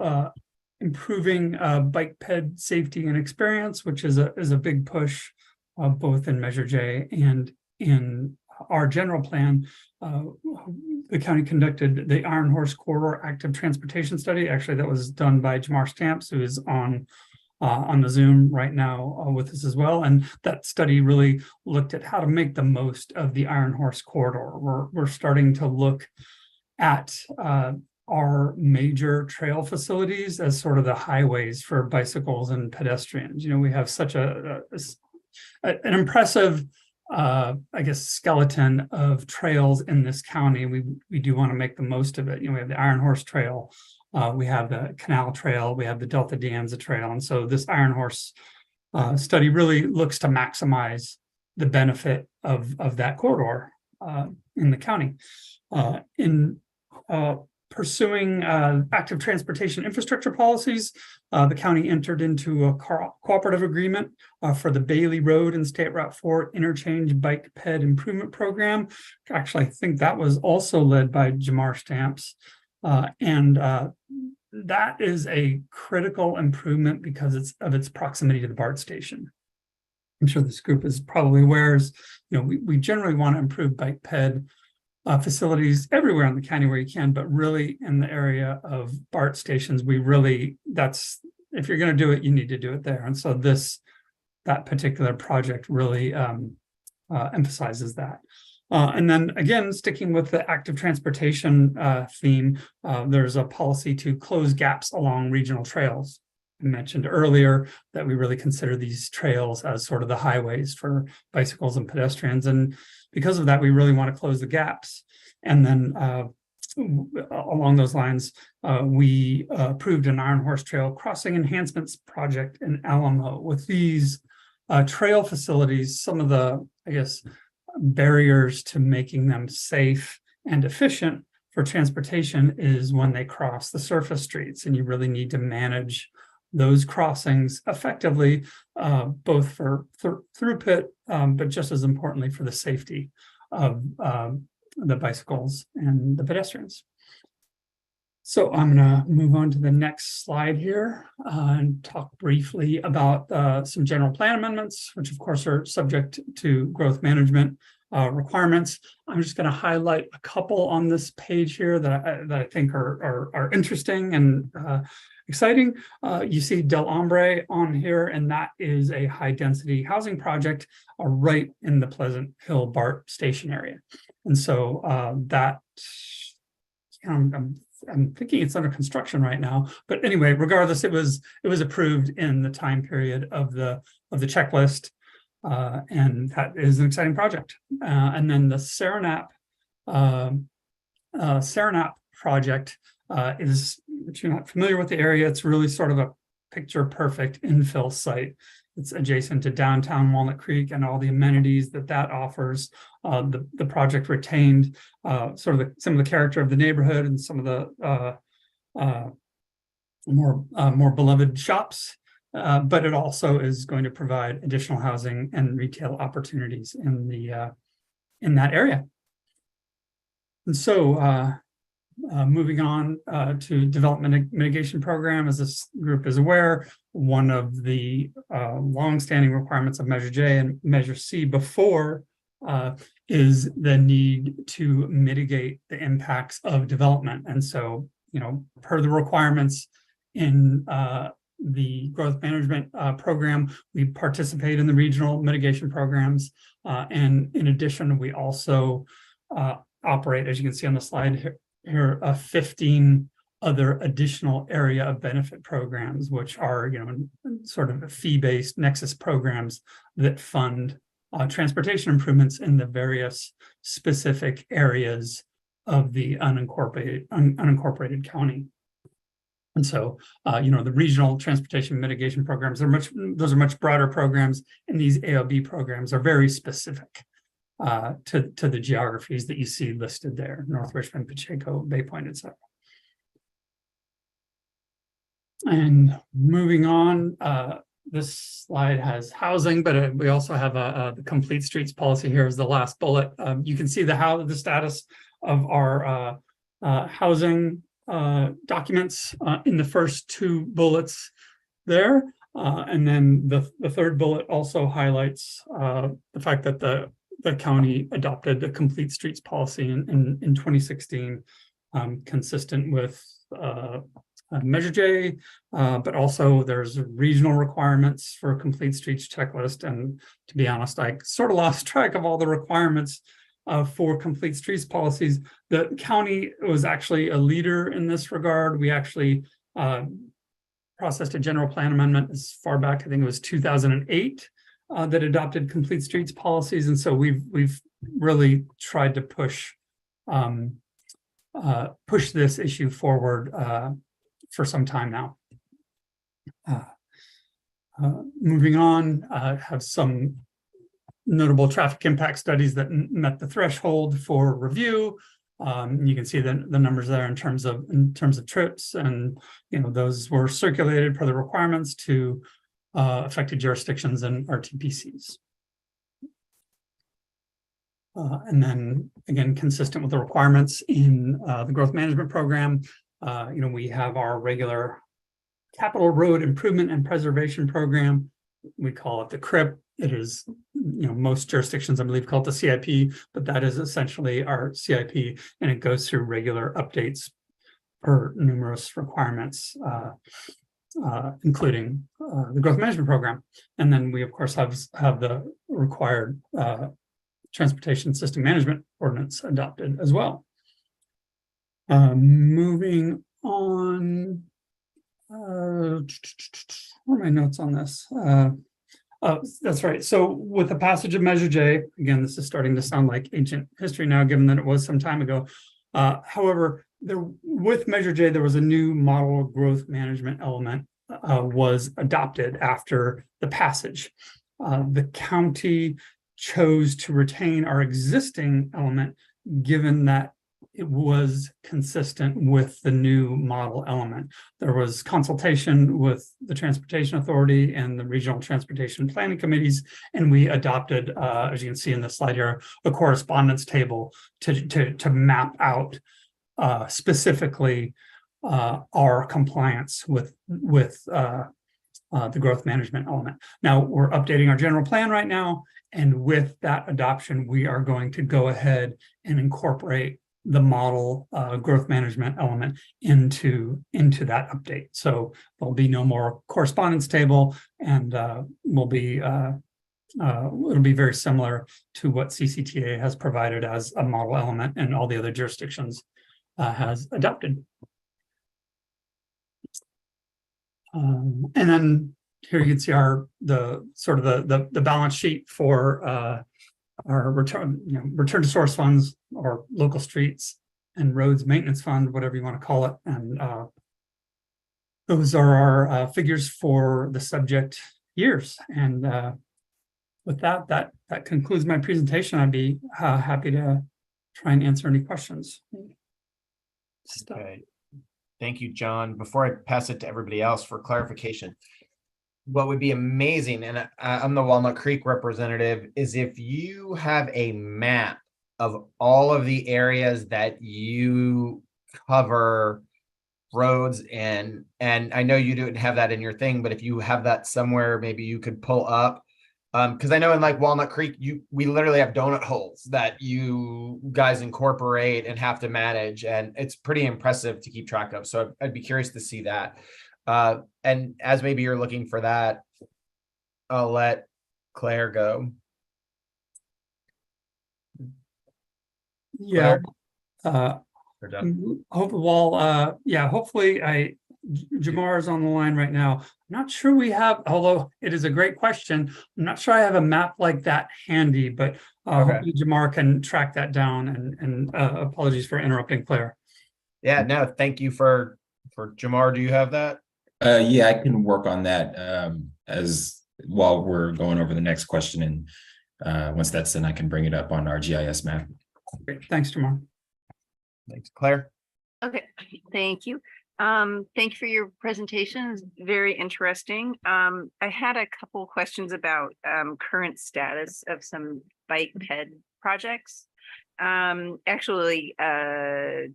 improving bike ped safety and experience, which is a big push both in Measure J and in our general plan. The county conducted the Iron Horse Corridor Active Transportation Study. Actually, that was done by Jamar Stamps, who is on the Zoom right now with us as well. And that study really looked at how to make the most of the Iron Horse Corridor. We're starting to look at our major trail facilities as sort of the highways for bicycles and pedestrians. We have such an impressive, I guess, skeleton of trails in this county. We do want to make the most of it. We have the Iron Horse Trail, we have the Canal Trail, we have the Delta de Anza Trail. And so this Iron Horse study really looks to maximize the benefit of that corridor in the county. In pursuing active transportation infrastructure policies, the county entered into a cooperative agreement for the Bailey Road and State Route 4 Interchange Bike Ped Improvement Program. Actually, I think that was also led by Jamar Stamps. And that is a critical improvement because of its proximity to the BART station. I'm sure this group is probably aware, we generally want to improve bike ped facilities everywhere in the county where you can, but really in the area of BART stations, if you're going to do it, you need to do it there. And so that particular project really emphasizes that. And then again, sticking with the active transportation theme, there's a policy to close gaps along regional trails. I mentioned earlier that we really consider these trails as sort of the highways for bicycles and pedestrians. And because of that, we really want to close the gaps. And then along those lines, we approved an Iron Horse Trail crossing enhancements project in Alamo. With these trail facilities, some of the, I guess, barriers to making them safe and efficient for transportation is when they cross the surface streets, and you really need to manage those crossings effectively, both for throughput, but just as importantly for the safety of the bicycles and the pedestrians. So I'm going to move on to the next slide here and talk briefly about some general plan amendments, which of course are subject to growth management requirements. I'm just going to highlight a couple on this page here that I think are interesting and exciting. You see Del Hombre on here, and that is a high-density housing project right in the Pleasant Hill BART station area. And so I'm thinking it's under construction right now, but anyway, regardless, it was approved in the time period of the checklist, and that is an exciting project. And then the Saranap project is, if you're not familiar with the area, it's really sort of a picture perfect infill site. It's adjacent to downtown Walnut Creek and all the amenities that offers. The project retained some of the character of the neighborhood and some of the more beloved shops, but it also is going to provide additional housing and retail opportunities in that area. And so Moving on to development mitigation program, as this group is aware, one of the longstanding requirements of Measure J and Measure C before is the need to mitigate the impacts of development. And so, per the requirements in the growth management program, we participate in the regional mitigation programs. And in addition, we also operate, as you can see on the slide here, 15 other additional area of benefit programs, which are, sort of fee-based nexus programs that fund transportation improvements in the various specific areas of the unincorporated county. And so, the regional transportation mitigation programs those are much broader programs, and these AOB programs are very specific to the geographies that you see listed there: North Richmond, Pacheco, Bay Point, etc. And moving on, this slide has housing, but we also have the complete streets policy here as the last bullet. You can see the status of our housing documents in the first two bullets there. And then the third bullet also highlights the fact that the county adopted the complete streets policy in 2016, consistent with Measure J, but also there's regional requirements for a complete streets checklist. And to be honest, I sort of lost track of all the requirements for complete streets policies. The county was actually a leader in this regard. We actually processed a general plan amendment as far back, I think it was 2008, that adopted complete streets policies. And so we've really tried to push this issue forward for some time now. Moving on, have some notable traffic impact studies that met the threshold for review. You can see the numbers there in terms of trips, and those were circulated per the requirements to affected jurisdictions and RTPCs. And then again, consistent with the requirements in the growth management program, we have our regular capital road improvement and preservation program. We call it the CRIP. It is, most jurisdictions, I believe, call it the CIP, but that is essentially our CIP, and it goes through regular updates per numerous requirements, including the growth management program. And then we, of course, have the required transportation system management ordinance adopted as well. Moving on, where are my notes on this? Oh, that's right. So with the passage of Measure J, again, this is starting to sound like ancient history now, given that it was some time ago. However, with Measure J, there was a new model growth management element was adopted after the passage. The county chose to retain our existing element, given that it was consistent with the new model element. There was consultation with the Transportation Authority and the Regional Transportation Planning Committees, and we adopted, as you can see in the slide here, a correspondence table to map out specifically our compliance with the growth management element. Now, we're updating our general plan right now, and with that adoption, we are going to go ahead and incorporate the model growth management element into that update. So there'll be no more correspondence table, and it'll be very similar to what CCTA has provided as a model element, and all the other jurisdictions has adopted. And then here you can see the balance sheet for our return to source funds, or local streets and roads maintenance fund, whatever you want to call it. And those are our figures for the subject years. And with that concludes my presentation. I'd be happy to try and answer any questions. Okay. Thank you, John. Before I pass it to everybody else for clarification, what would be amazing, and I'm the Walnut Creek representative, is if you have a map of all of the areas that you cover roads and I know you didn't have that in your thing, but if you have that somewhere, maybe you could pull up. Because I know in like Walnut Creek, we literally have donut holes that you guys incorporate and have to manage, and it's pretty impressive to keep track of. So I'd be curious to see that. And as maybe you're looking for that, I'll let Claire go. Yeah. We're done. Hopefully Jamar is on the line right now. I'm not sure we have, although it is a great question. I'm not sure I have a map like that handy, but hopefully Jamar can track that down, and apologies for interrupting Claire. Yeah, no, thank you for Jamar. Do you have that? Yeah, I can work on that as while we're going over the next question, and once that's done, I can bring it up on our GIS map. Great. Thanks, Jamar. Thanks, Claire. Okay, thank you. Thank you for your presentations. Very interesting. I had a couple questions about current status of some bike ped projects. Actually, because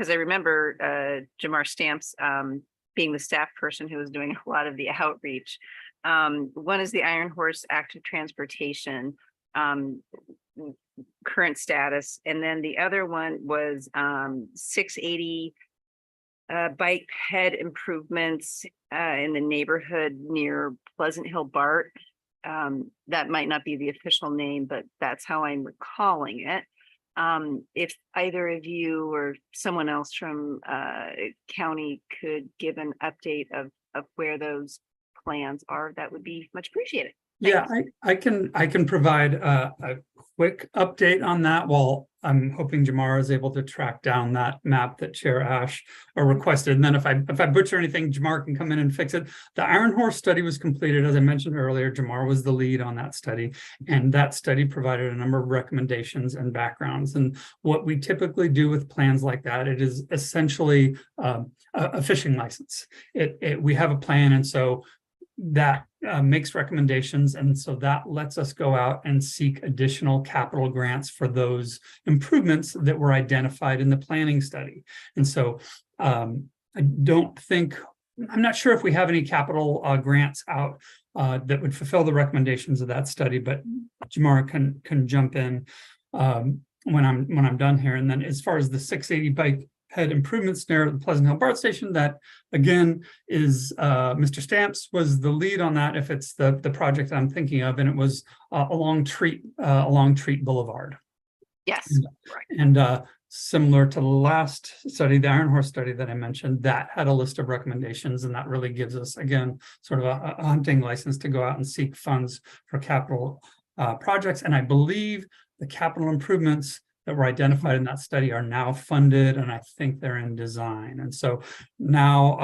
I remember Jamar Stamps being the staff person who was doing a lot of the outreach. One is the Iron Horse Active Transportation current status, and then the other one was 680 bike ped improvements in the neighborhood near Pleasant Hill BART. That might not be the official name, but that's how I'm recalling it. If either of you or someone else from county could give an update of where those plans are, that would be much appreciated. Yeah, I can provide a quick update on that while I'm hoping Jamar is able to track down that map that Chair Ash requested. And then if I butcher anything, Jamar can come in and fix it. The Iron Horse study was completed, as I mentioned earlier. Jamar was the lead on that study, and that study provided a number of recommendations and backgrounds. And what we typically do with plans like that, it is essentially a fishing license. We have a plan, and so that makes recommendations, and so that lets us go out and seek additional capital grants for those improvements that were identified in the planning study. And so I'm not sure if we have any capital grants out that would fulfill the recommendations of that study, but Jamar can jump in when I'm done here. And then as far as the 680 bike ped improvements near the Pleasant Hill BART station, that again is Mr. Stamps was the lead on that, if it's the project I'm thinking of, and it was along Treat Boulevard. Yes, right. And similar to the last study, the Iron Horse study that I mentioned, that had a list of recommendations, and that really gives us, again, sort of a hunting license to go out and seek funds for capital projects. And I believe the capital improvements that were identified in that study are now funded, and I think they're in design. And so now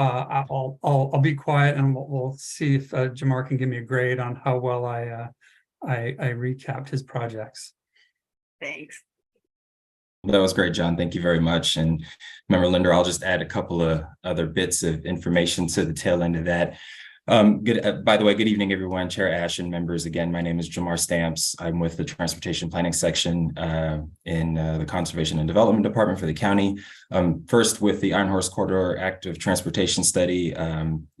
I'll be quiet, and we'll see if Jamar can give me a grade on how well I recapped his projects. Thanks. That was great, John. Thank you very much. And Member Linder, I'll just add a couple of other bits of information to the tail end of that. By the way, good evening, everyone. Chair Ash and members. Again, my name is Jamar Stamps. I'm with the Transportation Planning Section in the Conservation and Development Department for the county. First, with the Iron Horse Corridor Active Transportation Study,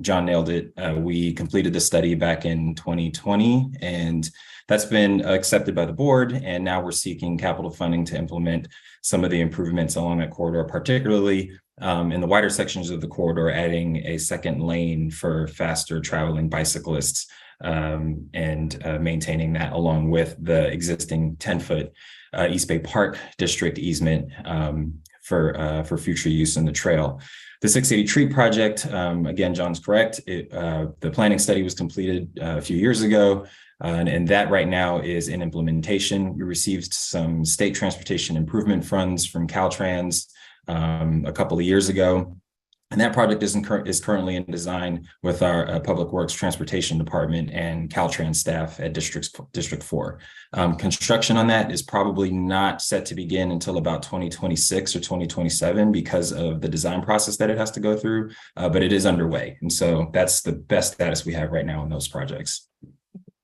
John nailed it. We completed the study back in 2020, and that's been accepted by the board. And now we're seeking capital funding to implement some of the improvements along that corridor, particularly in the wider sections of the corridor, adding a second lane for faster traveling bicyclists and maintaining that along with the existing 10-foot East Bay Park District easement for future use in the trail. The 680 Treat project, again, John's correct. The planning study was completed a few years ago, and that right now is in implementation. We received some state transportation improvement funds from Caltrans a couple of years ago, and that project is currently in design with our Public Works Transportation Department and Caltrans staff at District 4. Construction on that is probably not set to begin until about 2026 or 2027 because of the design process that it has to go through, but it is underway. And so that's the best status we have right now on those projects.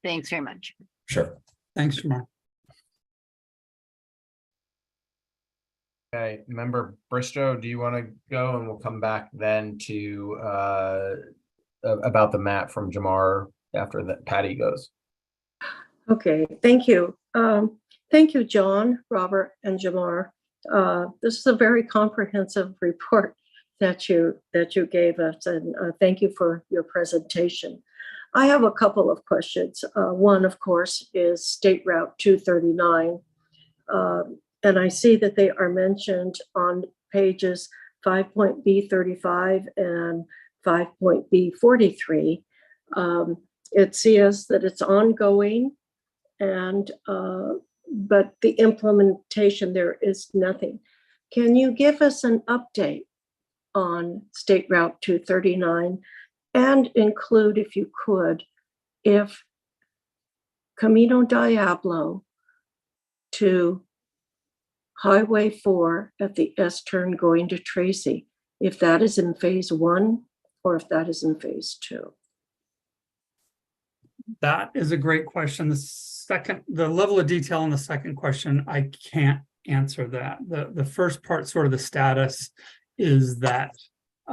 Thanks very much. Sure. Thanks, Jamar. Okay, Member Bristow, do you want to go, and we'll come back then to about the map from Jamar after that Patty goes. Okay, thank you. Thank you, John, Robert, and Jamar. This is a very comprehensive report that you gave us, and thank you for your presentation. I have a couple of questions. One, of course, is State Route 239. And I see that they are mentioned on pages 5.B35 and 5.B43. It says that it's ongoing, and but the implementation, there is nothing. Can you give us an update on State Route 239 and include, if you could, if Camino Diablo to Highway 4 at the S-turn going to Tracy, if that is in phase 1 or if that is in phase 2? That is a great question. The level of detail in the second question, I can't answer that. The first part, sort of the status, is that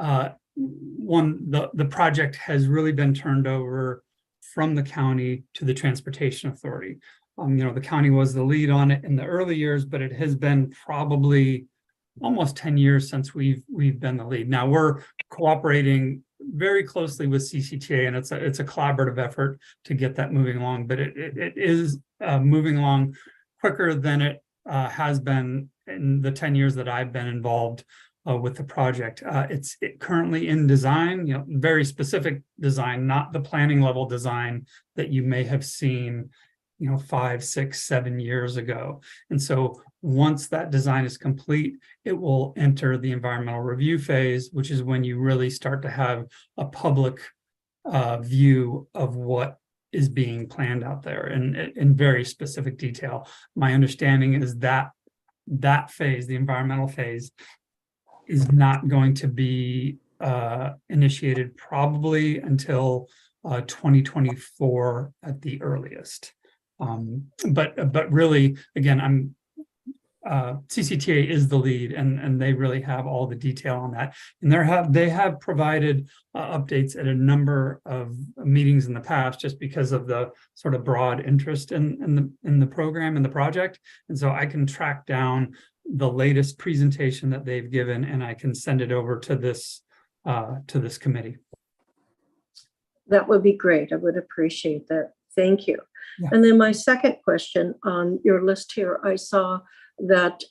the project has really been turned over from the county to the Transportation Authority. The county was the lead on it in the early years, but it has been probably almost 10 years since we've been the lead. Now we're cooperating very closely with CCTA, and it's a collaborative effort to get that moving along, but it is moving along quicker than it has been in the 10 years that I've been involved with the project. It's currently in design, very specific design, not the planning level design that you may have seen 5, 6, 7 years ago. And so once that design is complete, it will enter the environmental review phase, which is when you really start to have a public view of what is being planned out there in very specific detail. My understanding is that phase, the environmental phase, is not going to be initiated probably until 2024 at the earliest. But really, again, CCTA is the lead, and they really have all the detail on that. And they have provided updates at a number of meetings in the past, just because of the sort of broad interest in the program and the project. And so I can track down the latest presentation that they've given, and I can send it over to this committee. That would be great. I would appreciate that. Thank you. Yeah. And then my second question on your list here, I saw that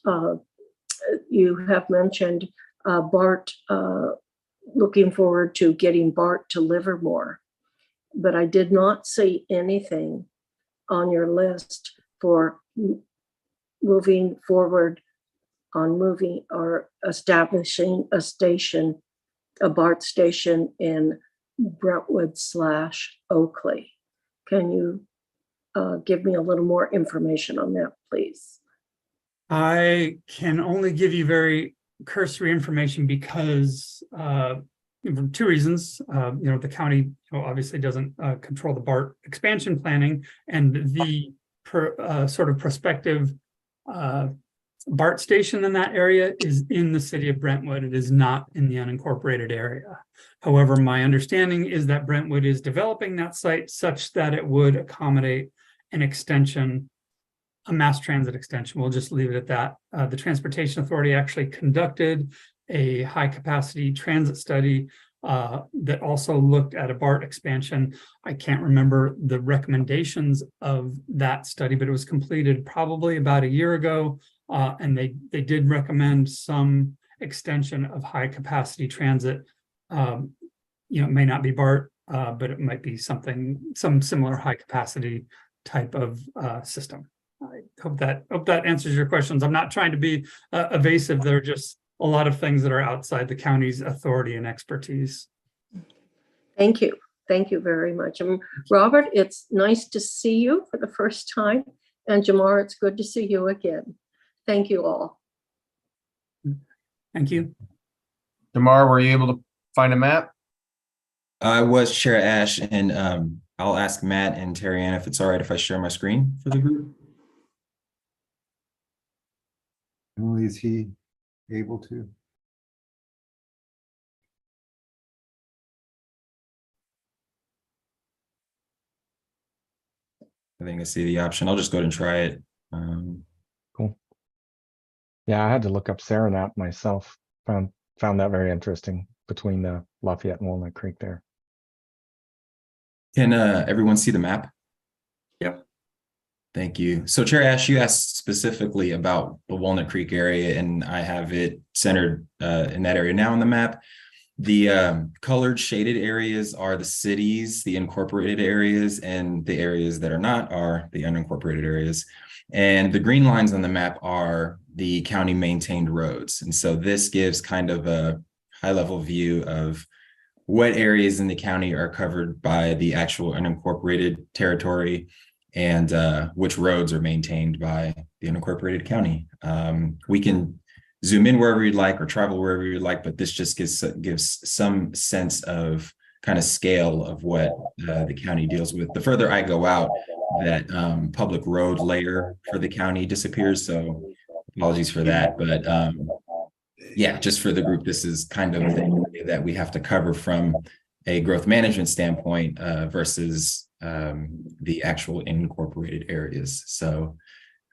you have mentioned BART, looking forward to getting BART to Livermore, but I did not see anything on your list for moving forward on moving or establishing a BART station in Brentwood/Oakley. Can you give me a little more information on that, please? I can only give you very cursory information because for 2 reasons. The county obviously doesn't control the BART expansion planning, and the sort of prospective BART station in that area is in the city of Brentwood. It is not in the unincorporated area. However, my understanding is that Brentwood is developing that site such that it would accommodate an extension, a mass transit extension. We'll just leave it at that. The Transportation Authority actually conducted a high capacity transit study that also looked at a BART expansion. I can't remember the recommendations of that study, but it was completed probably about a year ago. And they did recommend some extension of high capacity transit. It may not be BART, but it might be some similar high capacity type of system. I hope that answers your questions. I'm not trying to be evasive. There are just a lot of things that are outside the county's authority and expertise. Thank you. Thank you very much. Robert, it's nice to see you for the first time. And Jamar, it's good to see you again. Thank you all. Thank you. Jamar, were you able to find a map? I was, Chair Ash, and I'll ask Matt and Terry Ann if it's all right if I share my screen for the group. Emily, is he? able to? I think I see the option. I'll just go ahead and try it. Cool. Yeah, I had to look up Saranap myself. Found that very interesting between Lafayette and Walnut Creek there. Can everyone see the map? Yep. Thank you. So Chair Ash, you asked specifically about the Walnut Creek area, and I have it centered in that area now on the map. The colored shaded areas are the cities, the incorporated areas, and the areas that are not are the unincorporated areas. And the green lines on the map are the county maintained roads. And so this gives kind of a high level view of what areas in the county are covered by the actual unincorporated territory and which roads are maintained by the unincorporated county. We can zoom in wherever you'd like or travel wherever you'd like, but this just gives some sense of kind of scale of what the county deals with. The further I go out, that public road layer for the county disappears. So apologies for that, but yeah, just for the group, this is kind of the area that we have to cover from a growth management standpoint versus the actual incorporated areas. So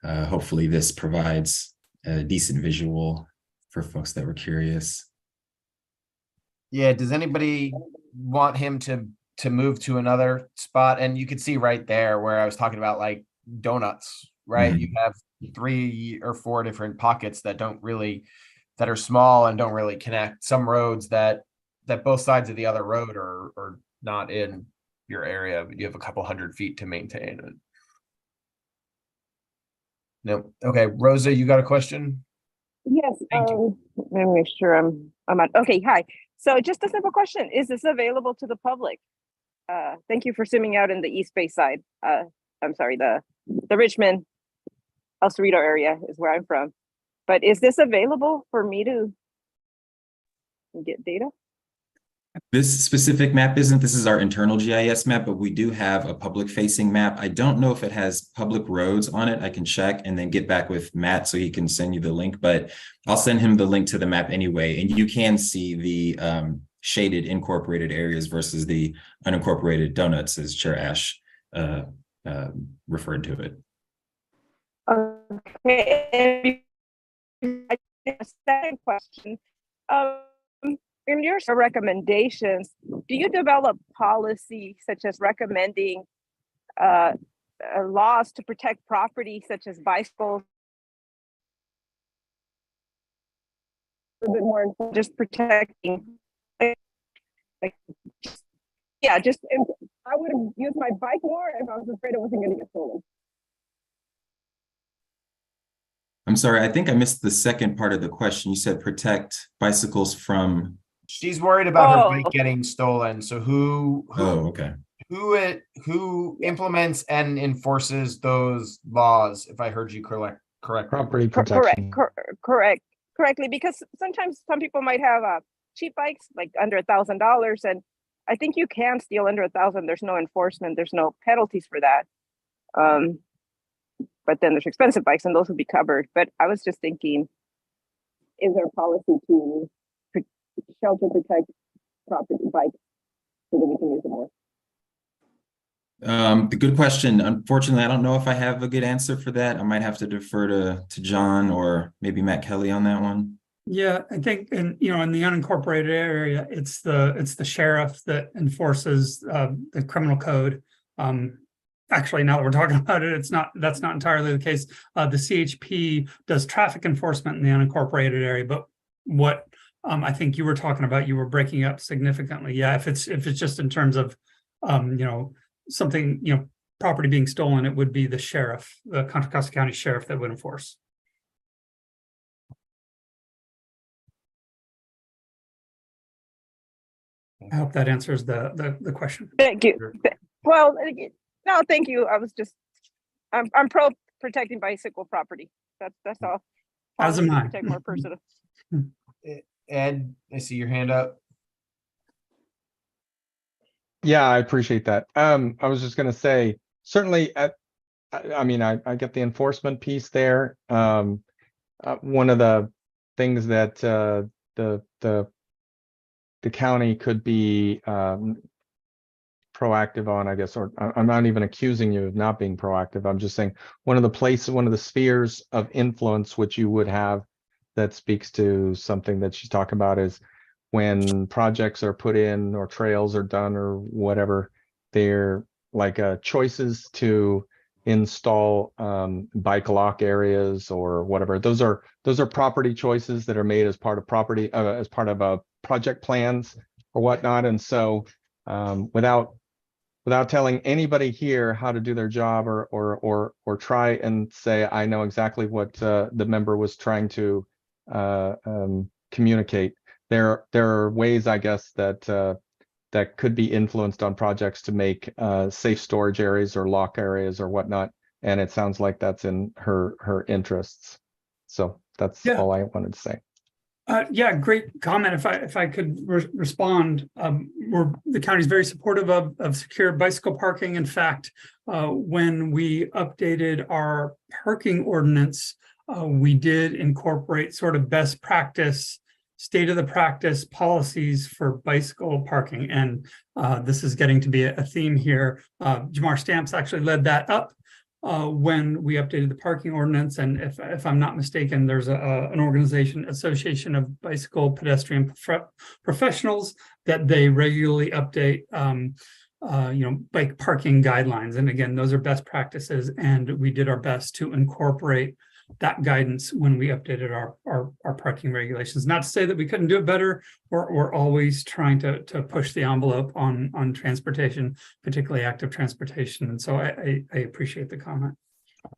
hopefully this provides a decent visual for folks that were curious. Yeah, does anybody want him to move to another spot? And you can see right there where I was talking about like donuts, right? Mhm. You have 3 or 4 different pockets that are small and don't really connect. Some roads that both sides of the other road are not in your area, but you have a couple hundred feet to maintain it. No. Okay, Rosa, you got a question? Yes, Thank you. let me make sure I'm on. Okay, hi. So just a simple question. Is this available to the public? Thank you for zooming out in the East Bay side. I'm sorry, the Richmond, El Cerrito area is where I'm from. But is this available for me to get data? This specific map isn't. This is our internal GIS map, but we do have a public facing map. I don't know if it has public roads on it. I can check and then get back with Matt so he can send you the link, but I'll send him the link to the map anyway. And you can see the shaded incorporated areas versus the unincorporated donuts, as Chair Ash referred to it. Okay. A second question. In your recommendations, do you develop policy such as recommending laws to protect property such as bicycles? A bit more just protecting. Yeah, just I would have used my bike more if I was afraid it wasn't going to get stolen. I'm sorry, I think I missed the second part of the question. You said protect bicycles from. She's worried about her bike getting stolen. So who Okay. who implements and enforces those laws, if I heard you correctly? Property protection. Correctly, because sometimes some people might have cheap bikes, like under $1,000, and I think you can steal under 1,000. There's no enforcement, there's no penalties for that. But then there's expensive bikes, and those would be covered. But I was just thinking, is there a policy to shelter protect property bikes so that we can use it more? The good question. Unfortunately, I don't know if I have a good answer for that. I might have to defer to John or maybe Matt Kelly on that one. Yeah, I think in the unincorporated area, it's the sheriff that enforces the criminal code. Actually, now that we're talking about it, that's not entirely the case. The CHP does traffic enforcement in the unincorporated area, but what I think you were talking about, you were breaking up significantly. Yeah, if it's just in terms of something, property being stolen, it would be the sheriff, the Contra Costa County Sheriff, that would enforce. I hope that answers the question. Thank you. Well, no, thank you. I'm pro protecting bicycle property. That's all. As am I. Protect more personal. Ed, I see your hand up. Yeah, I appreciate that. I was just going to say, certainly, I get the enforcement piece there. One of the things that the county could be proactive on, I guess, or I'm not even accusing you of not being proactive. I'm just saying one of the spheres of influence which you would have that speaks to something that she's talking about is when projects are put in or trails are done or whatever, they're like choices to install bike lock areas or whatever. Those are property choices that are made as part of project plans or whatnot. And so without telling anybody here how to do their job or try and say, I know exactly what the member was trying to communicate. There are ways, I guess, that could be influenced on projects to make safe storage areas or lock areas or whatnot. And it sounds like that's in her interests. So that's all I wanted to say. Yeah, great comment. If I could respond, the county's very supportive of secure bicycle parking. In fact, when we updated our parking ordinance, we did incorporate sort of best practice, state of the practice policies for bicycle parking. And this is getting to be a theme here. Jamar Stamps actually led that up when we updated the parking ordinance. And if I'm not mistaken, there's an organization, Association of Bicycle Pedestrian Professionals, that they regularly update bike parking guidelines. And again, those are best practices. And we did our best to incorporate that guidance when we updated our parking regulations. Not to say that we couldn't do it better. We're always trying to push the envelope on transportation, particularly active transportation. And so I appreciate the comment.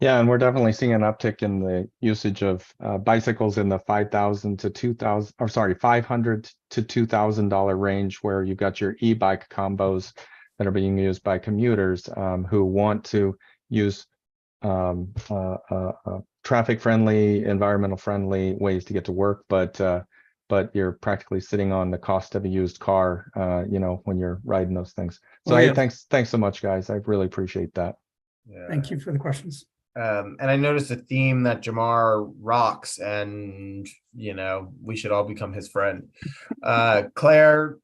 Yeah, and we're definitely seeing an uptick in the usage of bicycles in the $500 to $2,000 range, where you've got your e-bike combos that are being used by commuters who want to use traffic friendly, environmental friendly ways to get to work, but you're practically sitting on the cost of a used car, when you're riding those things. So hey, thanks so much, guys. I really appreciate that. Yeah. Thank you for the questions. And I noticed a theme that Jamar rocks, and we should all become his friend. Claire,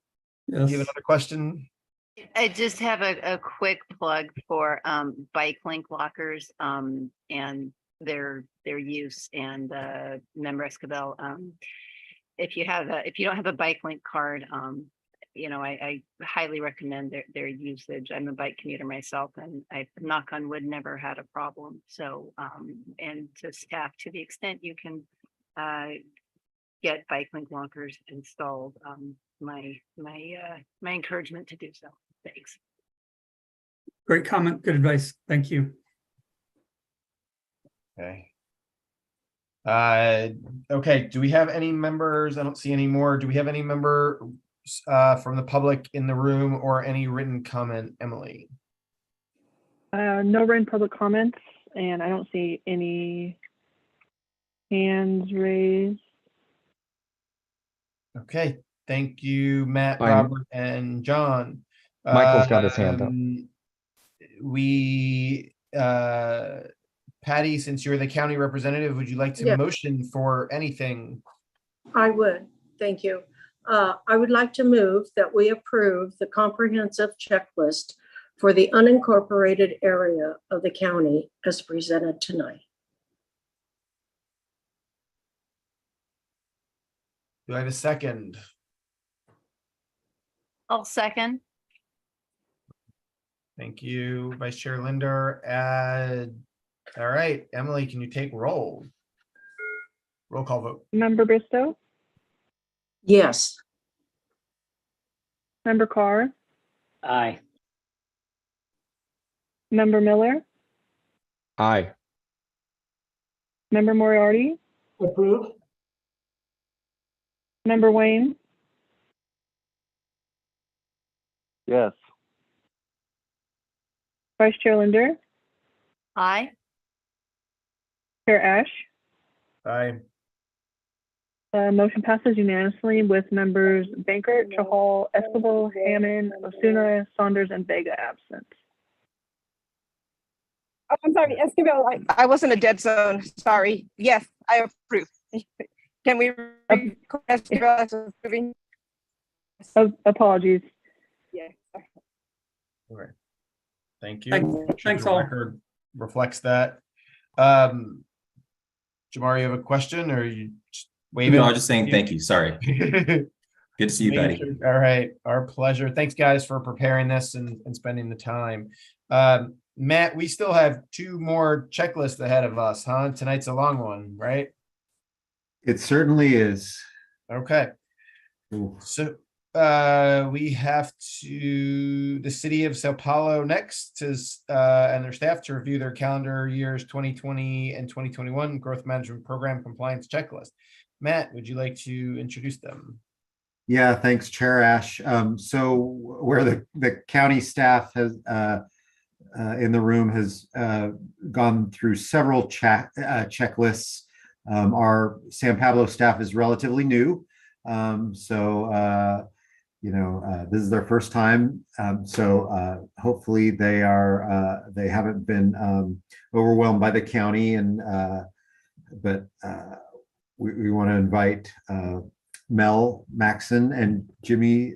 you have another question? I just have a quick plug for bike link lockers and their use, and Member Escobar. If you don't have a bike link card, I highly recommend their usage. I'm a bike commuter myself, and I, knock on wood, never had a problem. So and to staff, to the extent you can get bike link lockers installed, my encouragement to do so. Thanks. Great comment. Good advice. Thank you. Okay. Okay. Do we have any members? I don't see any more. Do we have any member from the public in the room or any written comment, Emily? No written public comments, and I don't see any hands raised. Okay. Thank you, Matt, Fine. Robert, and John. Michael's got his hand up. Patty, since you're the county representative, would you like to motion for anything? I would. Thank you. I would like to move that we approve the comprehensive checklist for the unincorporated area of the county as presented tonight. Do I have a second? I'll second. Thank you, Vice Chair Linder. All right, Emily, can you take roll? Roll call vote. Member Bristow, Yes. Member Carr, Aye. Member Miller, Aye. Member Moriarty, Approve. Member Wayne, Yes. Vice Chair Linder, Aye. Chair Ash. Aye. Motion passes unanimously with members Bankert, Chahal, Escobar, Hammond, Osuna, Saunders, and Vega absent. Oh, I'm sorry, Escobar, I was in a dead zone. Sorry. Yes, I approve. Can we request you as approving? Apologies. Yeah. Okay. Thank you. Thanks- Make sure thanks the all. record reflects that. Jamar, you have a question or you just waving? No, I was just saying thank you. Sorry. Good to see you, Patty. All right, our pleasure. Thanks, guys, for preparing this and spending the time. Matt, we still have 2 more checklists ahead of us, huh? Tonight's a long one, right? It certainly is. Okay. Ooh. So we have the city of Sao Paulo next and their staff to review their calendar years 2020 and 2021 growth management program compliance checklist. Matt, would you like to introduce them? Yeah, thanks, Chair Ash. So where the county staff has in the room has gone through several checklists. Our San Pablo staff is relatively new. This is their first time. Hopefully they haven't been overwhelmed by the county, but we want to invite Mel Maxon and Jimmy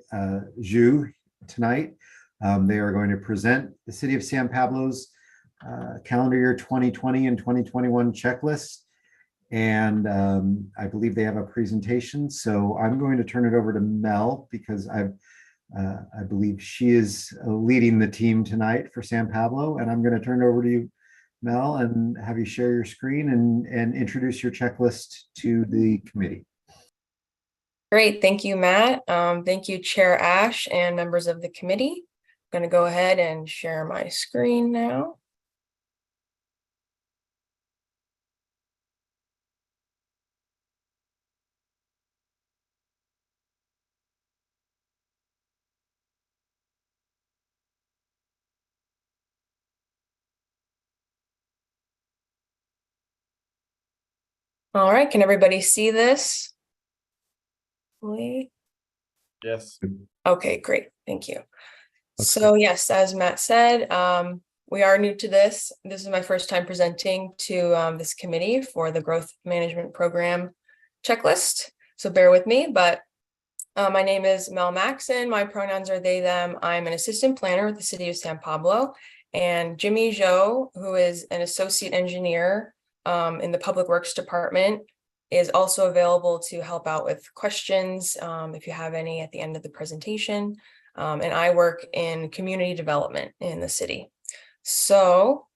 Zhu tonight. They are going to present the City of San Pablo's calendar year 2020 and 2021 checklist. And I believe they have a presentation. So I'm going to turn it over to Mel because I believe she is leading the team tonight for San Pablo. And I'm going to turn it over to you, Mel, and have you share your screen and introduce your checklist to the committee. Great, thank you, Matt. Thank you, Chair Ash and members of the committee. I'm going to go ahead and share my screen now. All right, can everybody see this? Yes. Okay, great, thank you. So yes, as Matt said, we are new to this. This is my first time presenting to this committee for the growth management program checklist. So bear with me, but my name is Mel Maxon. My pronouns are they, them. I'm an assistant planner with the city of San Pablo, and Jimmy Zhou, who is an associate engineer in the Public Works Department, is also available to help out with questions if you have any at the end of the presentation. And I work in community development in the city. So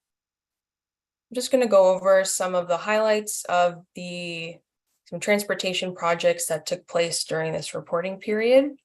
I'm just going to go over some of the highlights of some transportation projects that took place during this reporting period.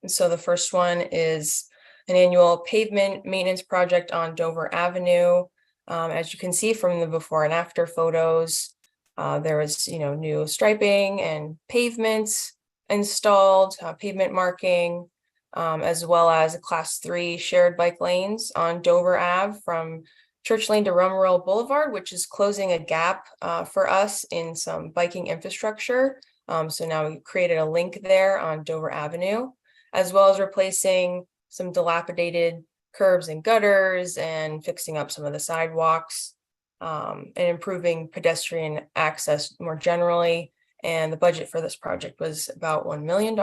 And so the first one is an annual pavement maintenance project on Dover Avenue. As you can see from the before and after photos, there was new striping and pavements installed, pavement marking, as well as a class 3 shared bike lanes on Dover Ave from Church Lane to Rumoroil Boulevard, which is closing a gap for us in some biking infrastructure. So now we created a link there on Dover Avenue, as well as replacing some dilapidated curbs and gutters and fixing up some of the sidewalks and improving pedestrian access more generally. And the budget for this project was about $1 million.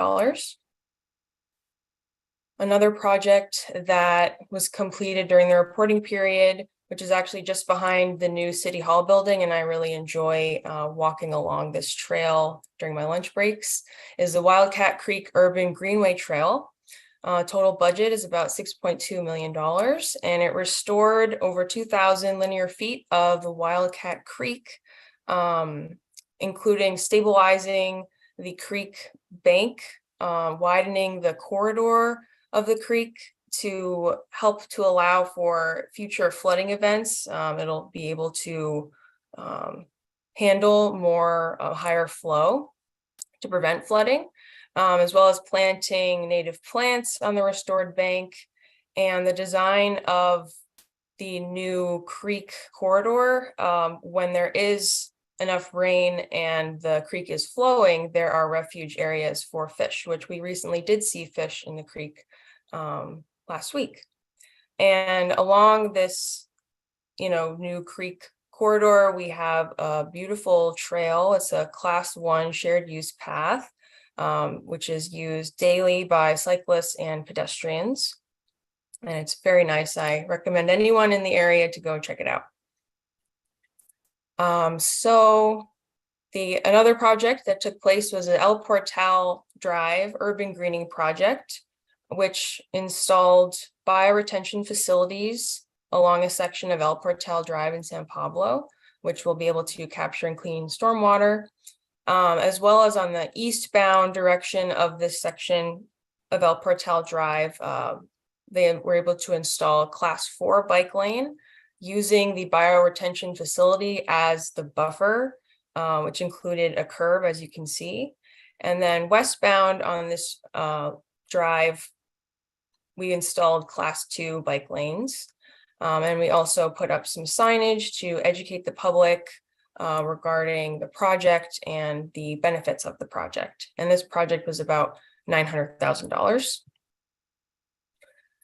Another project that was completed during the reporting period, which is actually just behind the new City Hall building, and I really enjoy walking along this trail during my lunch breaks, is the Wildcat Creek Urban Greenway Trail. Total budget is about $6.2 million, and it restored over 2,000 linear feet of the Wildcat Creek, including stabilizing the creek bank, widening the corridor of the creek to help to allow for future flooding events. It'll be able to handle more higher flow to prevent flooding, as well as planting native plants on the restored bank. And the design of the new creek corridor, when there is enough rain and the creek is flowing, there are refuge areas for fish, which we recently did see fish in the creek last week. And along this, new creek corridor, we have a beautiful trail. It's a class 1 shared use path, which is used daily by cyclists and pedestrians. And it's very nice. I recommend anyone in the area to go check it out. Another project that took place was the El Portal Drive Urban Greening Project, which installed bioretention facilities along a section of El Portal Drive in San Pablo, which will be able to capture and clean stormwater, as well as on the eastbound direction of this section of El Portal Drive. They were able to install a class 4 bike lane using the bioretention facility as the buffer, which included a curb, as you can see. And then westbound on this drive, we installed class 2 bike lanes. And we also put up some signage to educate the public regarding the project and the benefits of the project. And this project was about $900,000.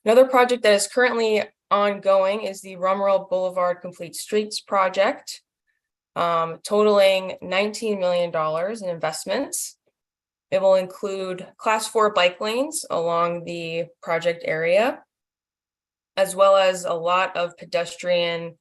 Another project that is currently ongoing is the Rumrell Boulevard Complete Streets project, totaling $19 million in investments. It will include class 4 bike lanes along the project area, as well as a lot of pedestrian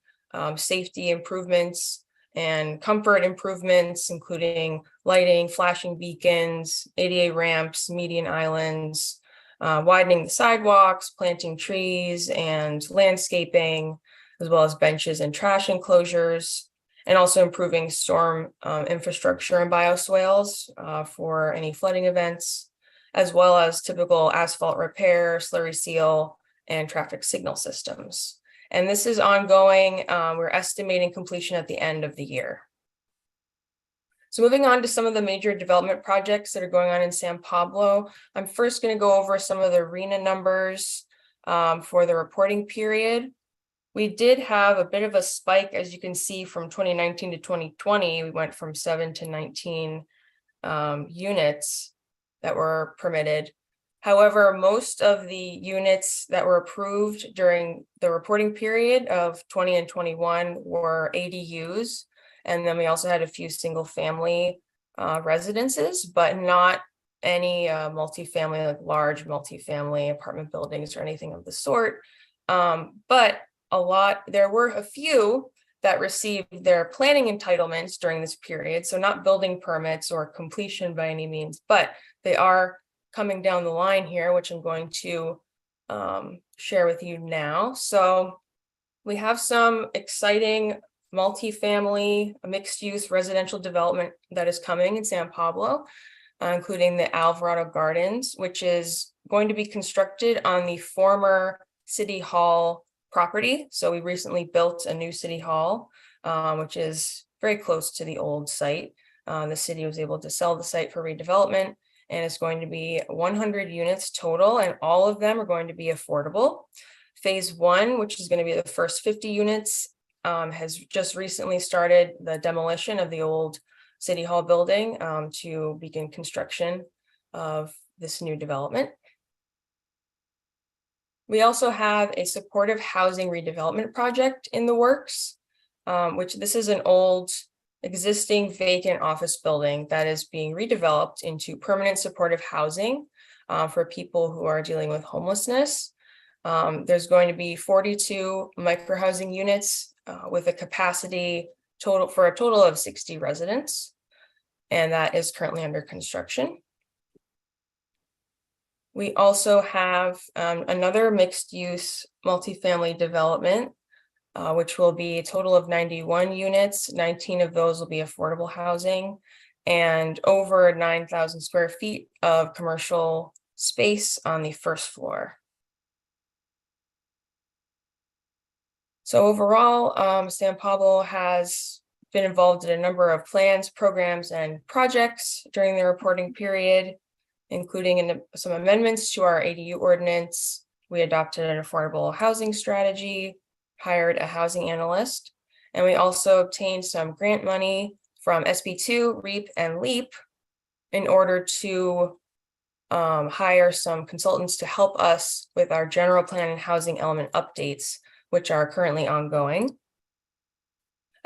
safety improvements and comfort improvements, including lighting, flashing beacons, ADA ramps, median islands, widening the sidewalks, planting trees and landscaping, as well as benches and trash enclosures, and also improving storm infrastructure and bioswales for any flooding events, as well as typical asphalt repair, slurry seal, and traffic signal systems. And this is ongoing. We're estimating completion at the end of the year. So moving on to some of the major development projects that are going on in San Pablo, I'm first going to go over some of the RHNA numbers for the reporting period. We did have a bit of a spike, as you can see, from 2019 to 2020. We went from 7 to 19 units that were permitted. However, most of the units that were approved during the reporting period of 20 and 21 were ADUs. And then we also had a few single family residences, but not any multifamily, like large multifamily apartment buildings or anything of the sort. But there were a few that received their planning entitlements during this period. So not building permits or completion by any means, but they are coming down the line here, which I'm going to share with you now. So we have some exciting multifamily mixed use residential development that is coming in San Pablo, including the Alvarado Gardens, which is going to be constructed on the former City Hall property. So we recently built a new City Hall, which is very close to the old site. The city was able to sell the site for redevelopment, and it's going to be 100 units total, and all of them are going to be affordable. Phase 1, which is going to be the first 50 units, has just recently started the demolition of the old City Hall building to begin construction of this new development. We also have a supportive housing redevelopment project in the works, which this is an old existing vacant office building that is being redeveloped into permanent supportive housing for people who are dealing with homelessness. There's going to be 42 microhousing units with a capacity for a total of 60 residents, and that is currently under construction. We also have another mixed use multifamily development, which will be a total of 91 units. 19 of those will be affordable housing and over 9,000 square feet of commercial space on the first floor. So overall, San Pablo has been involved in a number of plans, programs, and projects during the reporting period, including some amendments to our ADU ordinance. We adopted an affordable housing strategy, hired a housing analyst, and we also obtained some grant money from SB2, REAP, and LEAP in order to hire some consultants to help us with our general plan and housing element updates, which are currently ongoing.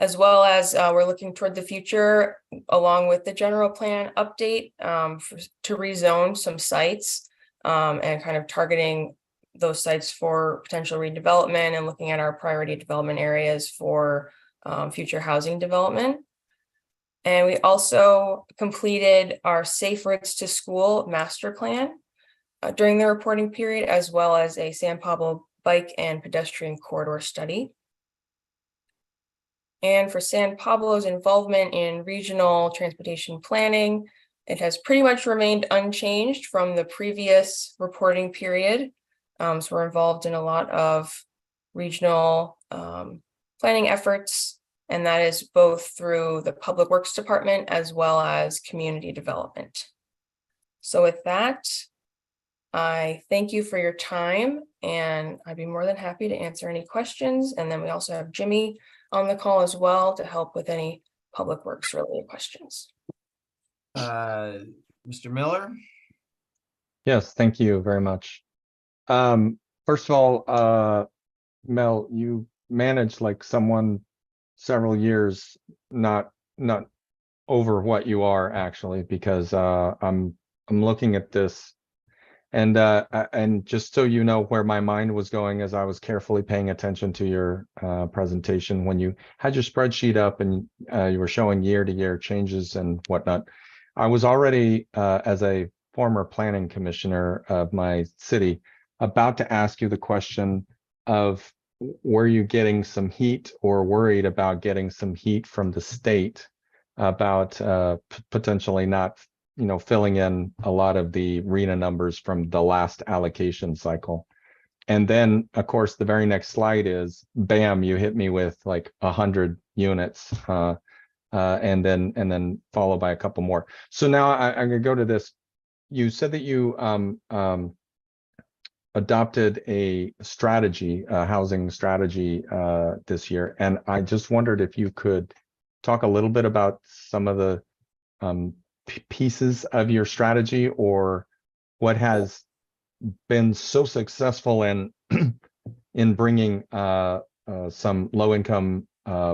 as well as we're looking toward the future along with the general plan update to rezone some sites and kind of targeting those sites for potential redevelopment and looking at our priority development areas for future housing development. And we also completed our Safe Routes to School master plan during the reporting period, as well as a San Pablo bike and pedestrian corridor study. And for San Pablo's involvement in regional transportation planning, it has pretty much remained unchanged from the previous reporting period. So we're involved in a lot of regional planning efforts, and that is both through the Public Works Department as well as community development. So with that, I thank you for your time, and I'd be more than happy to answer any questions. And then we also have Jimmy on the call as well to help with any Public Works related questions. Mr. Miller? Yes, thank you very much. First of all, Mel, you managed like someone several years, not over what you are actually, because I'm looking at this, and just so you know where my mind was going as I was carefully paying attention to your presentation, when you had your spreadsheet up and you were showing year-to-year changes and whatnot, I was already as a former planning commissioner of my city about to ask you the question of, were you getting some heat or worried about getting some heat from the state about potentially not, filling in a lot of the RHNA numbers from the last allocation cycle? And then, of course, the very next slide is, bam, you hit me with like 100 units, and then followed by a couple more. So now I'm gonna go to this. You said that you adopted a strategy, housing strategy this year. And I just wondered if you could talk a little bit about some of the pieces of your strategy, or what has been so successful in bringing some low-income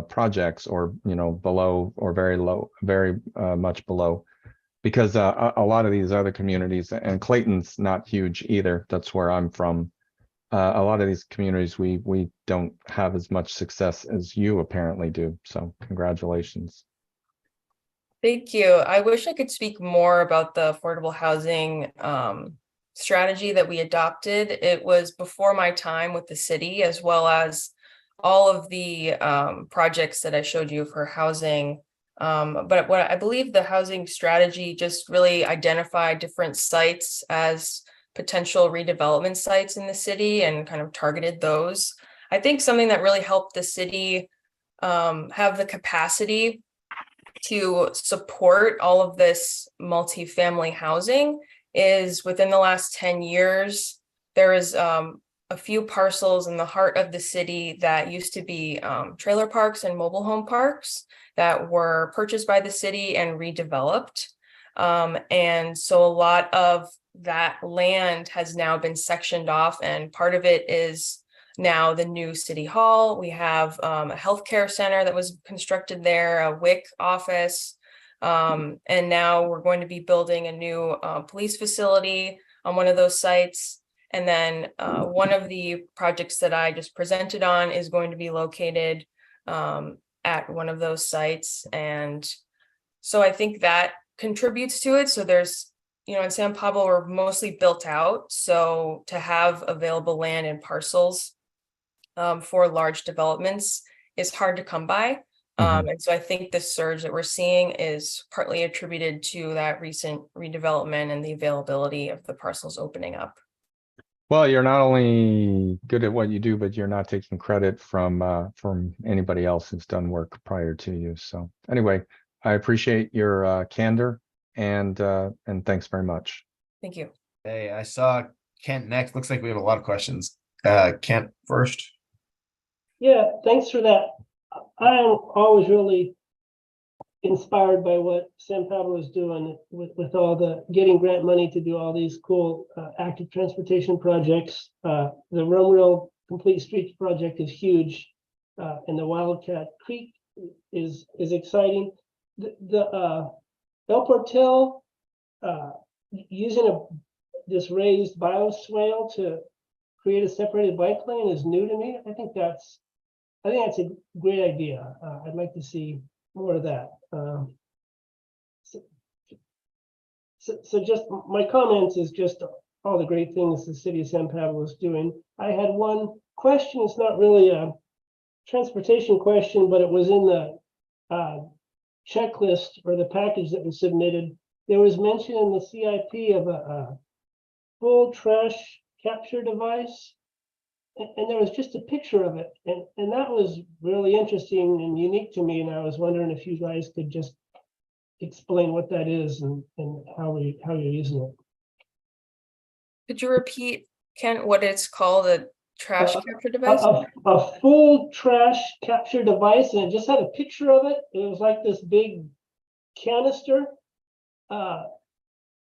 projects, or below, or very low, very much below. Because a lot of these other communities, and Clayton's not huge either, that's where I'm from. A lot of these communities, we don't have as much success as you apparently do. So congratulations. Thank you. I wish I could speak more about the affordable housing strategy that we adopted. It was before my time with the city, as well as all of the projects that I showed you for housing. But what I believe the housing strategy just really identified different sites as potential redevelopment sites in the city and kind of targeted those. I think something that really helped the city have the capacity to support all of this multifamily housing is, within the last 10 years, there is a few parcels in the heart of the city that used to be trailer parks and mobile home parks that were purchased by the city and redeveloped. And so a lot of that land has now been sectioned off, and part of it is now the new city hall. We have a healthcare center that was constructed there, a WIC office. And now we're going to be building a new police facility on one of those sites. And then one of the projects that I just presented on is going to be located at one of those sites. And so I think that contributes to it. So there's, in San Pablo, we're mostly built out. So to have available land and parcels for large developments is hard to come by. And so I think the surge that we're seeing is partly attributed to that recent redevelopment and the availability of the parcels opening up. Well, you're not only good at what you do, but you're not taking credit from anybody else who's done work prior to you. So anyway, I appreciate your candor, and thanks very much. Thank you. Hey, I saw Kent next. Looks like we have a lot of questions. Kent first. Yeah, thanks for that. I am always really inspired by what San Pablo is doing with all the getting grant money to do all these cool active transportation projects. The Rome Rail Complete Streets project is huge, and the Wildcat Creek is exciting. The El Portal, using this raised bioswale to create a separated bike lane is new to me. I think that's a great idea. I'd like to see more of that. So just my comments is just all the great things the city of San Pablo is doing. I had one question. It's not really a transportation question, but it was in the checklist or the package that was submitted. There was mention in the CIP of a full trash capture device. And there was just a picture of it. And that was really interesting and unique to me. And I was wondering if you guys could just explain what that is and how you're using it. Could you repeat, Ken, what it's called, a trash capture device? A full trash capture device, and it just had a picture of it. It was like this big canister. And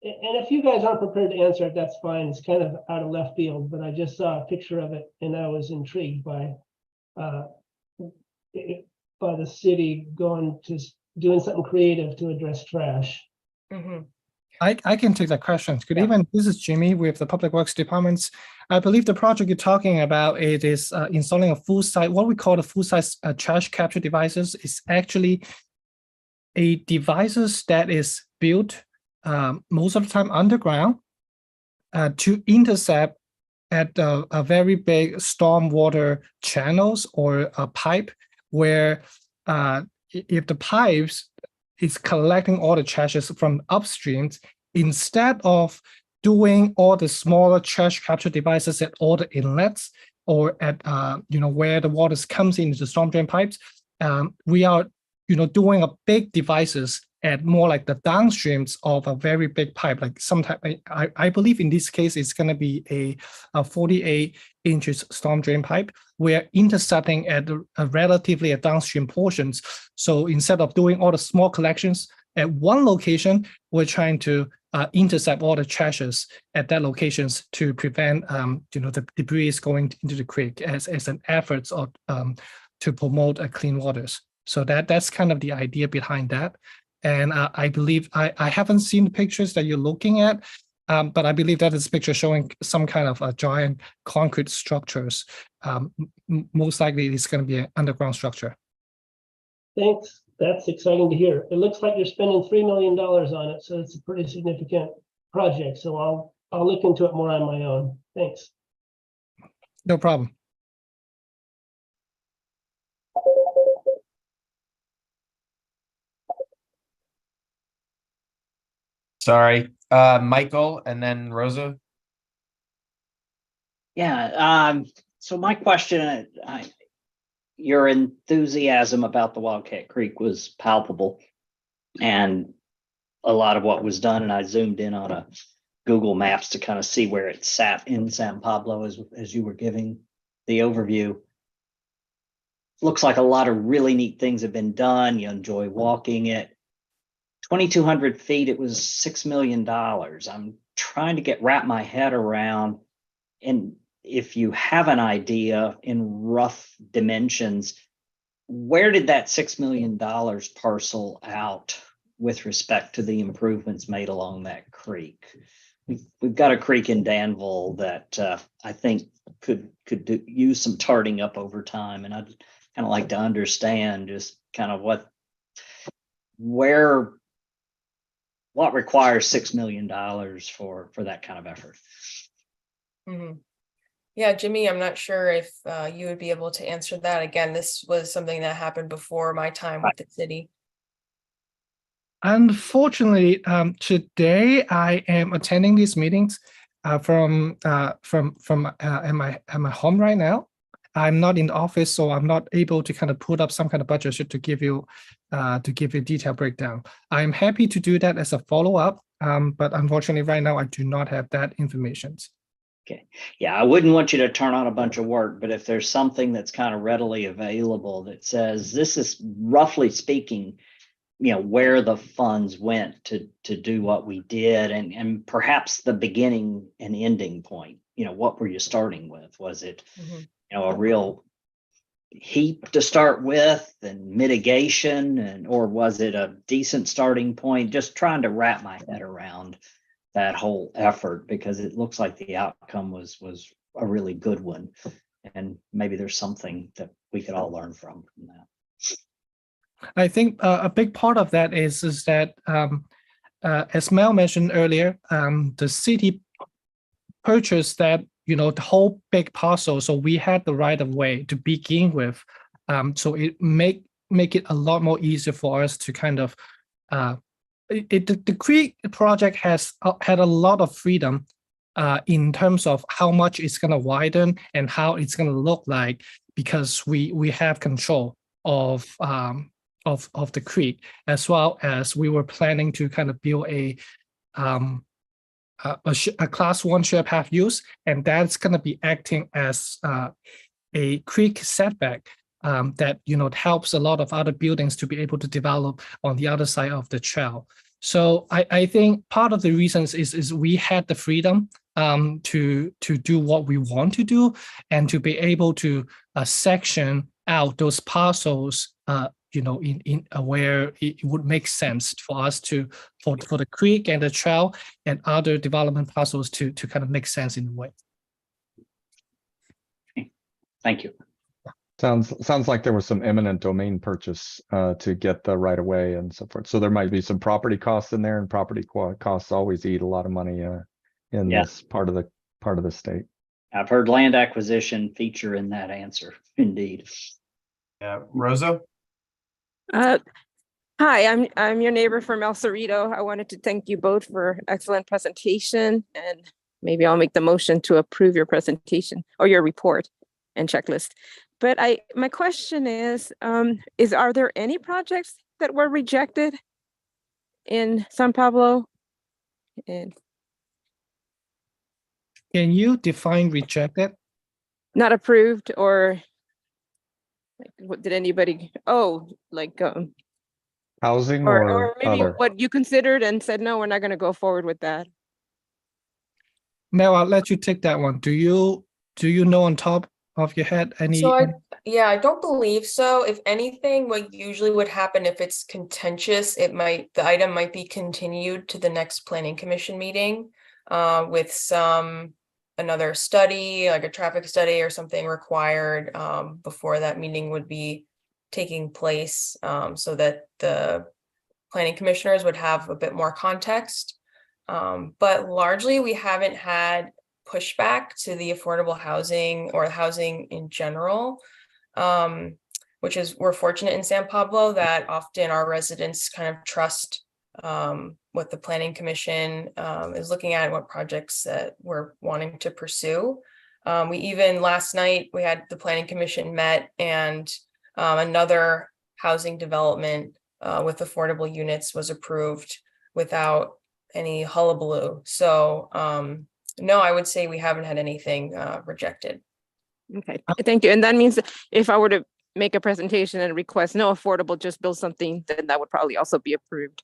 if you guys aren't prepared to answer it, that's fine. It's kind of out of left field, but I just saw a picture of it and I was intrigued by the city going to doing something creative to address trash. I can take that question. Good evening. This is Jimmy with the Public Works Departments. I believe the project you're talking about, it is installing a full size, what we call the full size trash capture devices. Is actually a devices that is built most of the time underground to intercept at a very big stormwater channels or a pipe where if the pipes is collecting all the trashes from upstream, instead of doing all the smaller trash capture devices at all the inlets or at where the water comes into the storm drain pipes, we are doing a big devices at more like the downstreams of a very big pipe, like sometimes I believe in this case it's going to be a 48 inches storm drain pipe. We're intercepting at a relatively downstream portions. So instead of doing all the small collections at one location, we're trying to intercept all the trashes at that locations to prevent the debris going into the creek as an effort of to promote clean waters. So that's kind of the idea behind that. And I believe I haven't seen the pictures that you're looking at, but I believe that is a picture showing some kind of a giant concrete structures. Most likely it's going to be an underground structure. Thanks. That's exciting to hear. It looks like you're spending $3 million on it, so it's a pretty significant project. So I'll look into it more on my own. Thanks. No problem. Sorry, Michael, and then Rosa. Yeah, so my question, your enthusiasm about the Wildcat Creek was palpable, and a lot of what was done, and I zoomed in on a Google Maps to kind of see where it sat in San Pablo as you were giving the overview. Looks like a lot of really neat things have been done. You enjoy walking it. 2,200 feet, it was $6 million. I'm trying to wrap my head around, and if you have an idea in rough dimensions, where did that $6 million parcel out with respect to the improvements made along that creek? We've got a creek in Danville that I think could use some tarting up over time, and I'd kind of like to understand just kind of what requires $6 million for that kind of effort. Yeah, Jimmy, I'm not sure if you would be able to answer that. Again, this was something that happened before my time with the city. Unfortunately, today I am attending these meetings from at my home right now. I'm not in the office, so I'm not able to kind of put up some kind of budget to give you a detailed breakdown. I'm happy to do that as a follow-up, but unfortunately right now I do not have that information. Okay. Yeah, I wouldn't want you to turn on a bunch of work, but if there's something that's kind of readily available that says this is roughly speaking, where the funds went to do what we did, and perhaps the beginning and ending point, what were you starting with? Was it, a real, heap to start with and mitigation, and or was it a decent starting point? Just trying to wrap my head around that whole effort, because it looks like the outcome was a really good one, and maybe there's something that we could all learn from that. I think a big part of that is that as Mel mentioned earlier, the city purchased that, the whole big parcel. So we had the right of way to begin with. So it make it a lot more easier for us to kind of, the Creek project has had a lot of freedom in terms of how much it's going to widen and how it's going to look like, because we have control of the creek, as well as we were planning to kind of build a class 1 share path use, and that's going to be acting as a creek setback that helps a lot of other buildings to be able to develop on the other side of the trail. So I think part of the reasons is we had the freedom to do what we want to do, and to be able to section out those parcels in where it would make sense for us for the creek and the trail and other development parcels to kind of make sense in a way. Thank you. Sounds like there was some eminent domain purchase to get the right of way and so forth. So there might be some property costs in there, and property costs always eat a lot of money in this part of the state. I've heard land acquisition feature in that answer. Indeed. Yeah, Rosa. Hi, I'm your neighbor from El Cerrito. I wanted to thank you both for excellent presentation, and maybe I'll make the motion to approve your presentation or your report and checklist. But my question is are there any projects that were rejected in San Pablo? And can you define rejected? Not approved, or like, what did anybody? Housing or maybe other? what you considered and said, no, we're not going to go forward with that. Mel, I'll let you take that one. Do you know on top of your head any? So I don't believe so. If anything, what usually would happen if it's contentious, the item might be continued to the next planning commission meeting with another study, like a traffic study or something required before that meeting would be taking place, so that the planning commissioners would have a bit more context. But largely we haven't had pushback to the affordable housing or housing in general, we're fortunate in San Pablo that often our residents kind of trust what the planning commission is looking at, what projects that we're wanting to pursue. We even last night, we had the planning commission met, and another housing development with affordable units was approved without any hullabaloo. So no, I would say we haven't had anything rejected. Okay, thank you. And that means that if I were to make a presentation and request no affordable, just build something, then that would probably also be approved.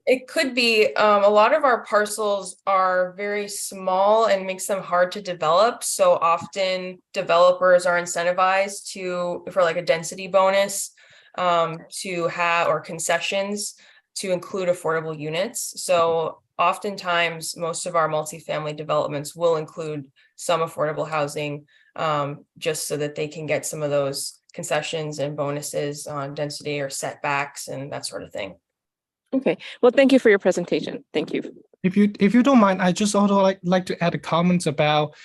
It could be. A lot of our parcels are very small and makes them hard to develop. So often developers are incentivized for like a density bonus to have, or concessions to include affordable units. So oftentimes most of our multifamily developments will include some affordable housing just so that they can get some of those concessions and bonuses on density or setbacks and that sort of thing. Okay, well, thank you for your presentation. Thank you. If you don't mind, I just also like to add a comment about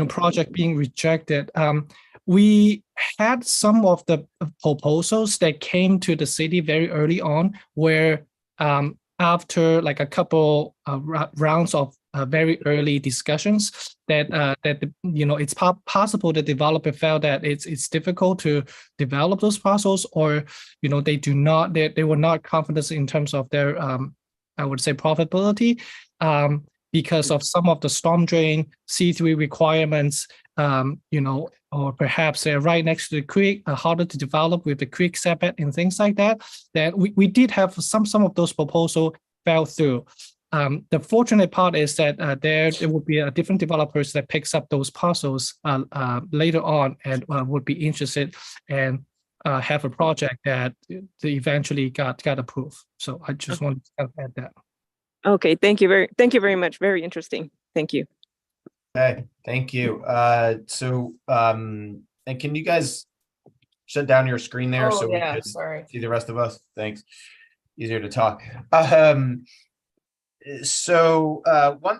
project being rejected. We had some of the proposals that came to the city very early on, where after like a couple rounds of very early discussions, that it's possible the developer felt that it's difficult to develop those parcels, or they were not confident in terms of their I would say profitability because of some of the storm drain C3 requirements, or perhaps they're right next to the creek, harder to develop with the creek setback and things like that. That we did have some of those proposals fell through. The fortunate part is that there will be a different developers that picks up those parcels later on and would be interested and have a project that they eventually got approved. So I just want to add that. Okay, thank you very much. Very interesting. Thank you. Okay, thank you. And can you guys shut down your screen there Oh, so we yeah, can sorry. see the rest of us? Thanks. Easier to talk. One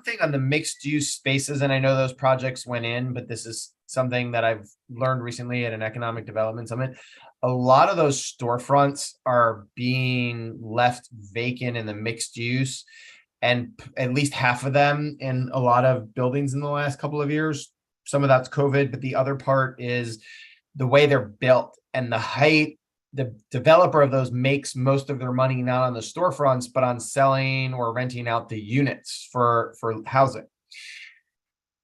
thing on the mixed use spaces, and I know those projects went in, but this is something that I've learned recently at an economic development summit. A lot of those storefronts are being left vacant in the mixed use, and at least half of them in a lot of buildings in the last couple of years. Some of that's COVID, but the other part is the way they're built and the height. The developer of those makes most of their money not on the storefronts, but on selling or renting out the units for housing.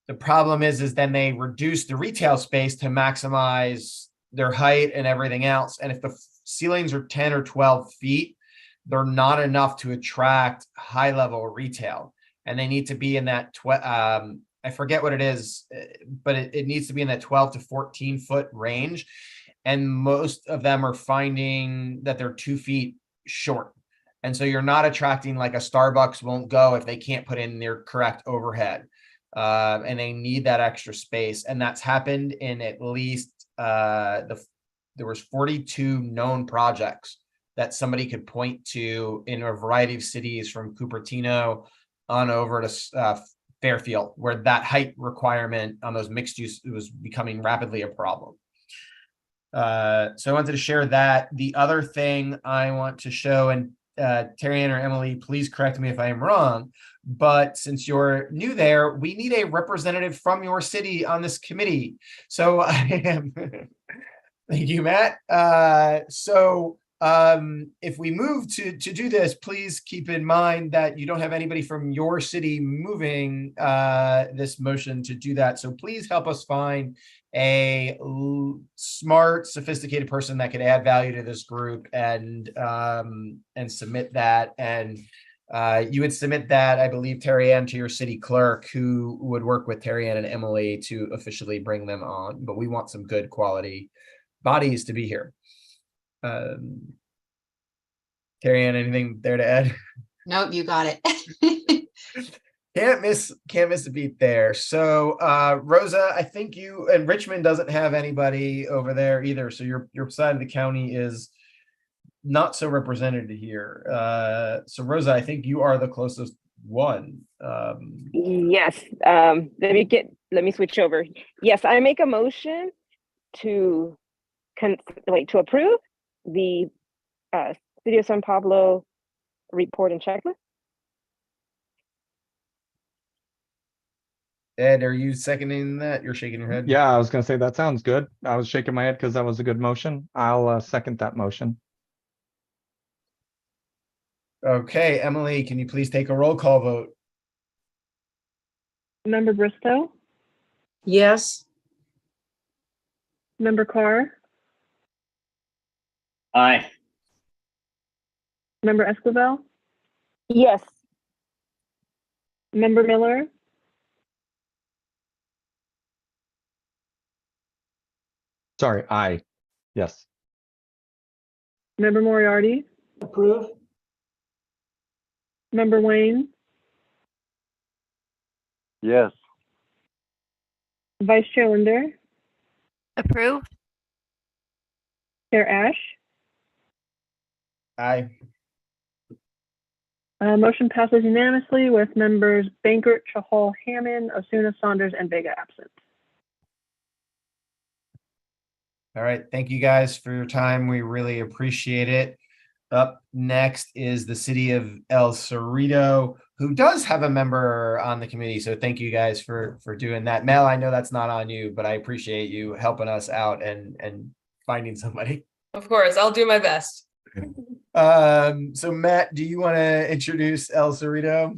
The problem is then they reduce the retail space to maximize their height and everything else. And if the ceilings are 10 or 12 feet, they're not enough to attract high level retail. And they need to be in that, I forget what it is, but it needs to be in that 12 to 14 foot range. And most of them are finding that they're 2 feet short. And so you're not attracting, like a Starbucks won't go if they can't put in their correct overhead. And they need that extra space. And that's happened in at least, there was 42 known projects that somebody could point to in a variety of cities from Cupertino on over to Fairfield, where that height requirement on those mixed use was becoming rapidly a problem. So I wanted to share that. The other thing I want to show, and Terry Ann or Emily, please correct me if I am wrong, but since you're new there, we need a representative from your city on this committee. So I am, thank you, Matt. If we move to do this, please keep in mind that you don't have anybody from your city moving this motion to do that. So please help us find a smart, sophisticated person that could add value to this group and submit that. And you would submit that, I believe, Terry Ann, to your city clerk, who would work with Terry Ann and Emily to officially bring them on. But we want some good quality bodies to be here. Terry Ann, anything there to add? Nope, you got it. Can't miss a beat there. So Rosa, I think you and Richmond doesn't have anybody over there either. So your side of the county is not so represented here. So Rosa, I think you are the closest one. Yes, let me switch over. Yes, I make a motion to approve the City of San Pablo report and checklist. Ed, are you seconding that? You're shaking your head. Yeah, I was gonna say that sounds good. I was shaking my head because that was a good motion. I'll second that motion. Okay, Emily, can you please take a roll call vote? Member Bristow, Yes. Member Carr, Aye. Member Esquivel, Yes. Member Miller, Sorry, aye. Yes. Member Moriarty, Approve? Member Wayne, Yes. Vice Chair Linder, Approve? Chair Ash. Aye. Motion passes unanimously with members Bankert, Chahal, Hammond, Osuna, Saunders, and Vega absent. All right. Thank you guys for your time. We really appreciate it. Up next is the city of El Cerrito, who does have a member on the committee. So thank you guys for doing that. Mel, I know that's not on you, but I appreciate you helping us out and finding somebody. Of course, I'll do my best. So Matt, do you want to introduce El Cerrito?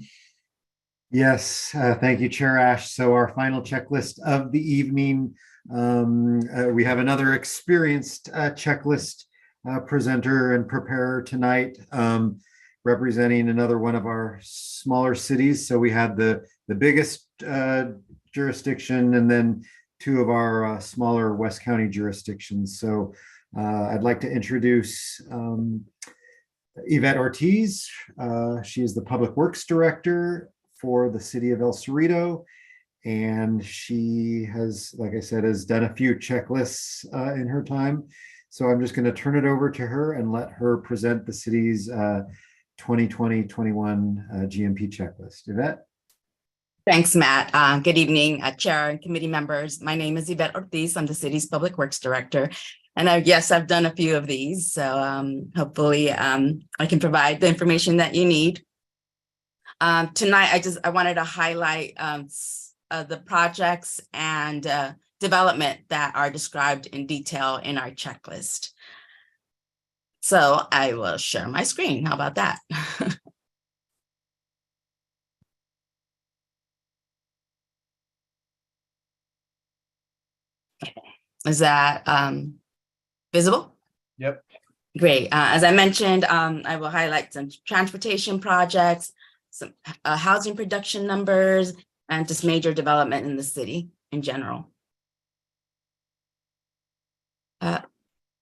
Yes, thank you, Chair Ash. So our final checklist of the evening, we have another experienced checklist presenter and preparer tonight. representing another one of our smaller cities. So we had the biggest jurisdiction and then two of our smaller West County jurisdictions. So I'd like to introduce Yvette Ortiz. She is the Public Works Director for the city of El Cerrito. And she has, like I said, has done a few checklists in her time. So I'm just going to turn it over to her and let her present the city's 2020-21 GMP checklist. Yvette? Thanks, Matt. Good evening, Chair and committee members. My name is Yvette Ortiz. I'm the city's Public Works Director. And yes, I've done a few of these. So hopefully I can provide the information that you need. Tonight, I wanted to highlight the projects and development that are described in detail in our checklist. So I will share my screen. How about that? Is that visible? Yep. Great. As I mentioned, I will highlight some transportation projects, some housing production numbers, and just major development in the city in general.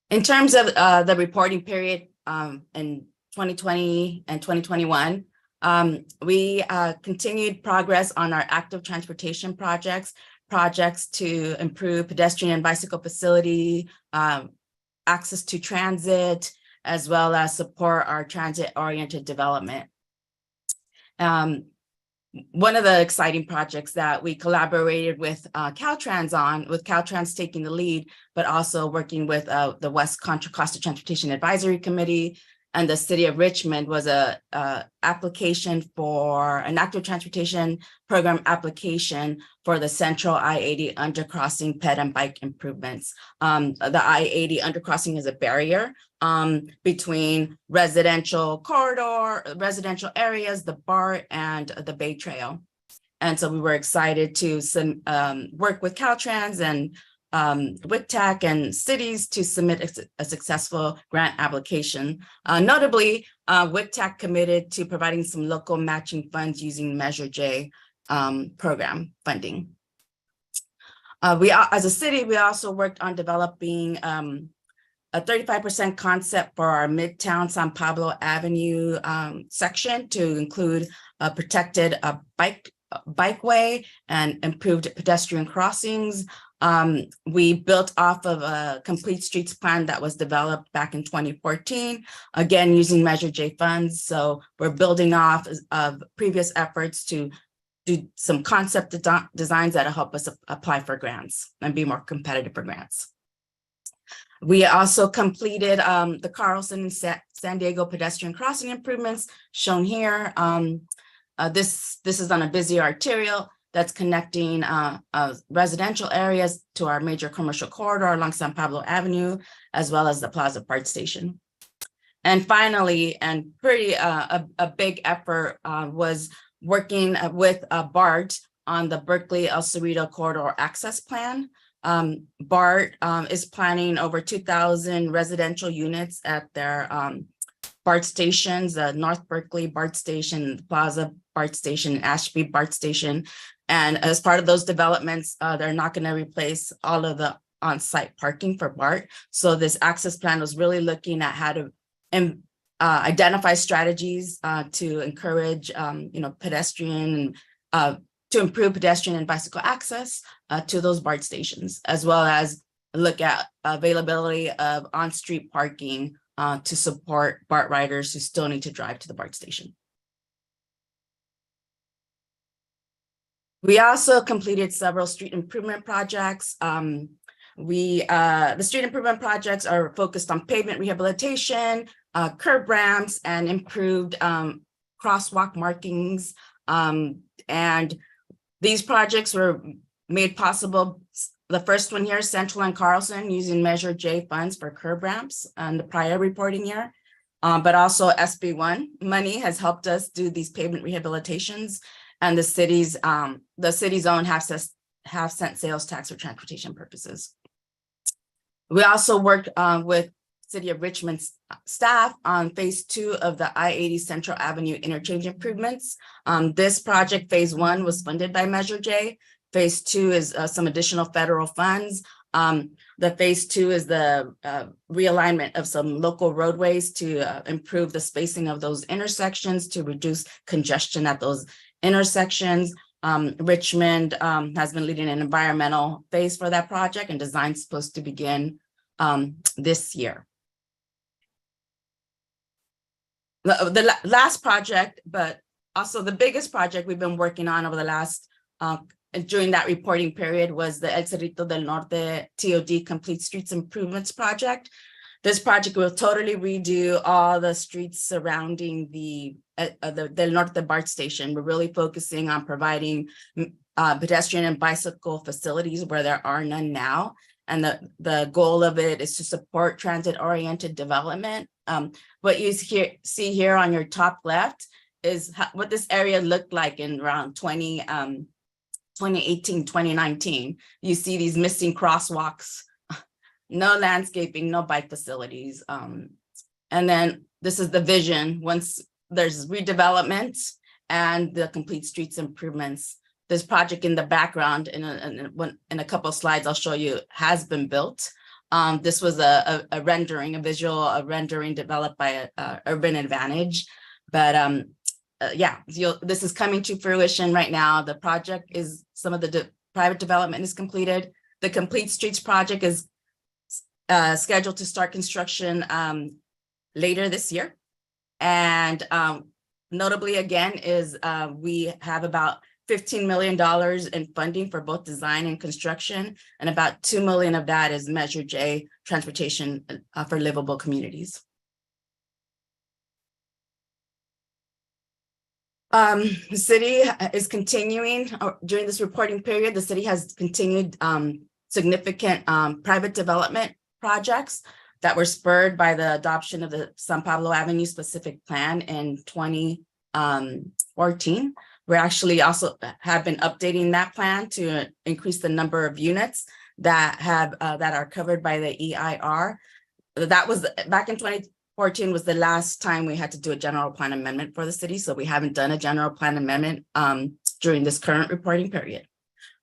In terms of the reporting period in 2020 and 2021, we continued progress on our active transportation projects to improve pedestrian and bicycle facility, access to transit, as well as support our transit-oriented development. One of the exciting projects that we collaborated with Caltrans on, with Caltrans taking the lead, but also working with the West Contra Costa Transportation Advisory Committee and the City of Richmond, was a application for an active transportation program application for the Central I-80 undercrossing ped and bike improvements. The I-80 undercrossing is a barrier between residential residential areas, the BART, and the Bay Trail. And so we were excited to work with Caltrans and WICTAC and cities to submit a successful grant application. Notably, WICTAC committed to providing some local matching funds using Measure J program funding. As a city, we also worked on developing a 35% concept for our Midtown San Pablo Avenue section to include a protected bikeway and improved pedestrian crossings. We built off of a complete streets plan that was developed back in 2014, again, using Measure J funds. So we're building off of previous efforts to do some concept designs that'll help us apply for grants and be more competitive for grants. We also completed the Carlson and San Diego pedestrian crossing improvements shown here. This is on a busy arterial that's connecting residential areas to our major commercial corridor along San Pablo Avenue, as well as the Plaza BART station. And finally, and pretty a big effort was working with BART on the Berkeley El Cerrito corridor access plan. BART is planning over 2,000 residential units at their BART stations, the North Berkeley BART station, the Plaza BART station, Ashby BART station. And as part of those developments, they're not going to replace all of the on-site parking for BART. So this access plan was really looking at how to identify strategies to encourage, pedestrian and to improve pedestrian and bicycle access to those BART stations, as well as look at availability of on-street parking to support BART riders who still need to drive to the BART station. We also completed several street improvement projects. The street improvement projects are focused on pavement rehabilitation, curb ramps, and improved crosswalk markings. And these projects were made possible. The first one here, Central and Carlson, using Measure J funds for curb ramps and the prior reporting year. But also SB1 money has helped us do these pavement rehabilitations, and the city's own half-cent sales tax for transportation purposes. We also worked with City of Richmond's staff on phase 2 of the I-80 Central Avenue interchange improvements. This project, phase 1, was funded by Measure J. Phase 2 is some additional federal funds. The phase 2 is the realignment of some local roadways to improve the spacing of those intersections to reduce congestion at those intersections. Richmond has been leading an environmental phase for that project, and design is supposed to begin this year. The last project, but also the biggest project we've been working on over the last during that reporting period, was the El Cerrito del Norte TOD Complete Streets Improvements Project. This project will totally redo all the streets surrounding the Del Norte BART station. We're really focusing on providing pedestrian and bicycle facilities where there are none now. And the goal of it is to support transit-oriented development. What you see here on your top left is what this area looked like in around 2018, 2019. You see these missing crosswalks, no landscaping, no bike facilities. And then this is the vision once there's redevelopment and the complete streets improvements. This project in the background, in a couple of slides I'll show you, has been built. This was a visual rendering developed by Urban Advantage. But yeah, this is coming to fruition right now. The project is, some of the private development is completed. The Complete Streets project is scheduled to start construction later this year. And notably again is we have about $15 million in funding for both design and construction, and about $2 million of that is Measure J transportation for livable communities. The city is continuing during this reporting period. The city has continued significant private development projects that were spurred by the adoption of the San Pablo Avenue specific plan in 2014. We actually also have been updating that plan to increase the number of units that are covered by the EIR. That was back in 2014 was the last time we had to do a general plan amendment for the city. So we haven't done a general plan amendment during this current reporting period.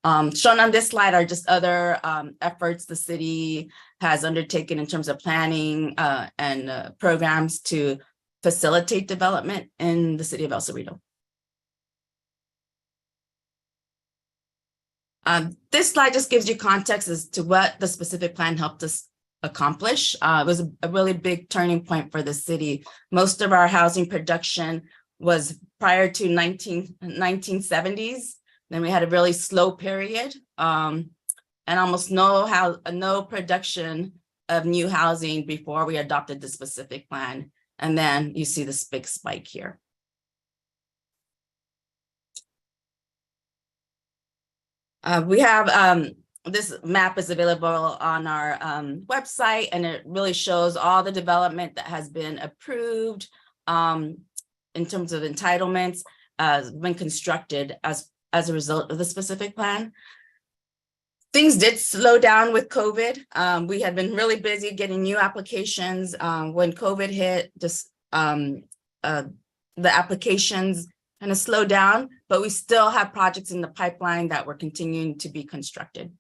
Shown on this slide are just other efforts the city has undertaken in terms of planning and programs to facilitate development in the city of El Cerrito. This slide just gives you context as to what the specific plan helped us accomplish. It was a really big turning point for the city. Most of our housing production was prior to 1970s. Then we had a really slow period and almost no production of new housing before we adopted the specific plan. And then you see this big spike here. We have this map is available on our website, and it really shows all the development that has been approved in terms of entitlements when constructed as a result of the specific plan. Things did slow down with COVID. We had been really busy getting new applications. When COVID hit, just the applications kind of slowed down, but we still have projects in the pipeline that were continuing to be constructed.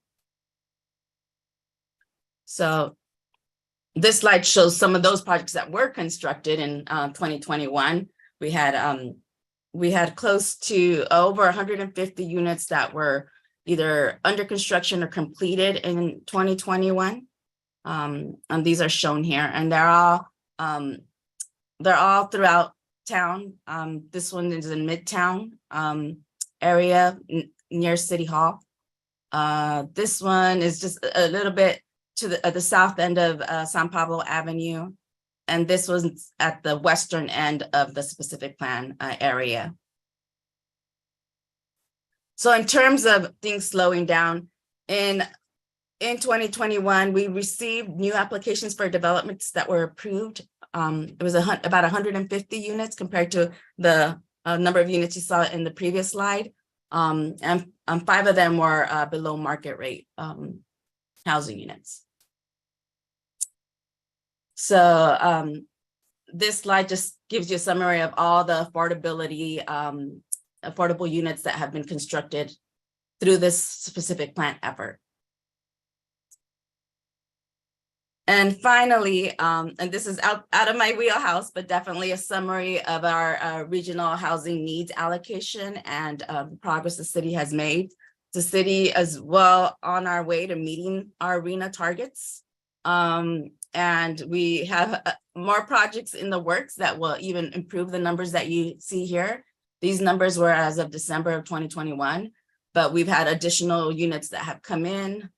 So this slide shows some of those projects that were constructed in 2021. We had close to over 150 units that were either under construction or completed in 2021. And these are shown here, and they're all throughout town. This one is in Midtown area near City Hall. This one is just a little bit to the south end of San Pablo Avenue. And this was at the western end of the specific plan area. So in terms of things slowing down, in 2021, we received new applications for developments that were approved. It was about 150 units compared to the number of units you saw in the previous slide. And 5 of them were below market rate housing units. So this slide just gives you a summary of all the affordability, affordable units that have been constructed through this specific plant effort. And finally, and this is out of my wheelhouse, but definitely a summary of our regional housing needs allocation and progress the city has made. The city is well on our way to meeting our RHNA targets. And we have more projects in the works that will even improve the numbers that you see here. These numbers were as of December of 2021, but we've had additional units that have come in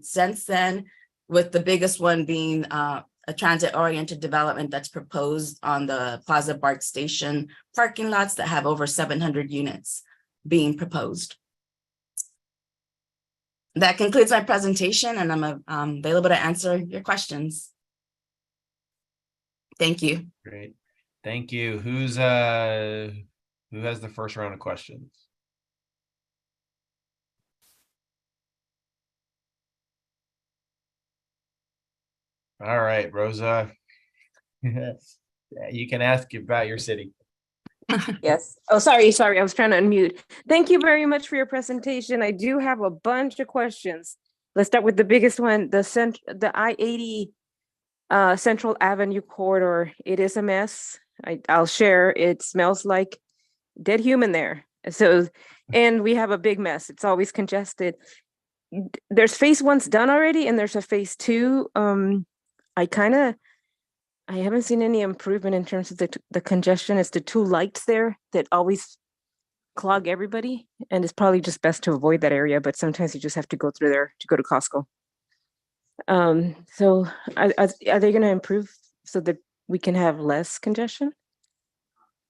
since then, with the biggest one being a transit-oriented development that's proposed on the Plaza BART station parking lots that have over 700 units being proposed. That concludes my presentation, and I'm available to answer your questions. Thank you. Great. Thank you. Who has the first round of questions? All right, Rosa. You can ask about your city. Yes. Oh, sorry. I was trying to unmute. Thank you very much for your presentation. I do have a bunch of questions. Let's start with the biggest one, the I-80 Central Avenue corridor. It is a mess. I'll share. It smells like dead human there. So, and we have a big mess. It's always congested. There's phase 1's done already, and there's a phase 2. I haven't seen any improvement in terms of the congestion. It's the 2 lights there that always clog everybody. And it's probably just best to avoid that area, but sometimes you just have to go through there to go to Costco. So are they going to improve so that we can have less congestion?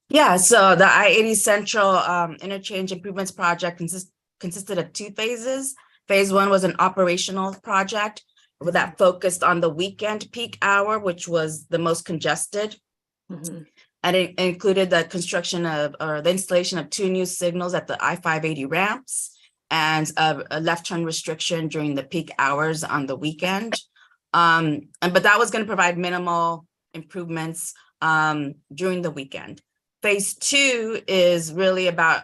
Yeah, so the I-80 Central Interchange Improvements Project consisted of 2 phases. Phase 1 was an operational project that focused on the weekend peak hour, which was the most congested. Mm-hmm. And it included the construction of, or the installation of 2 new signals at the I-580 ramps and a left turn restriction during the peak hours on the weekend. But that was going to provide minimal improvements during the weekend. Phase 2 is really about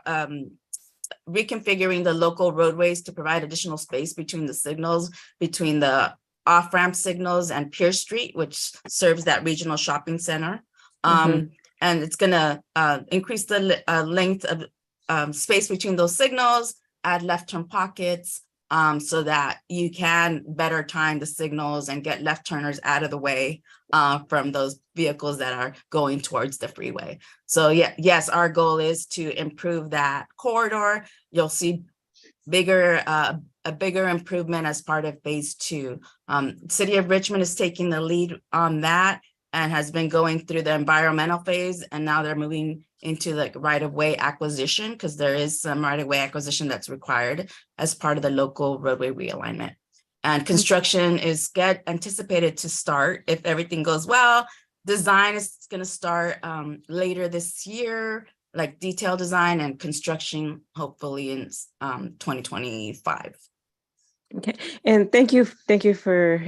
reconfiguring the local roadways to provide additional space between the signals, between the off-ramp signals and Pierce Street, which serves that regional shopping center. And it's going to increase the length of space between those signals, add left turn pockets so that you can better time the signals and get left turners out of the way from those vehicles that are going towards the freeway. So yes, our goal is to improve that corridor. You'll see a bigger improvement as part of phase 2. City of Richmond is taking the lead on that and has been going through the environmental phase, and now they're moving into like right-of-way acquisition, because there is some right-of-way acquisition that's required as part of the local roadway realignment. And construction is anticipated to start, if everything goes well. Design is going to start later this year, like detail design, and construction hopefully in 2025. Okay, and thank you for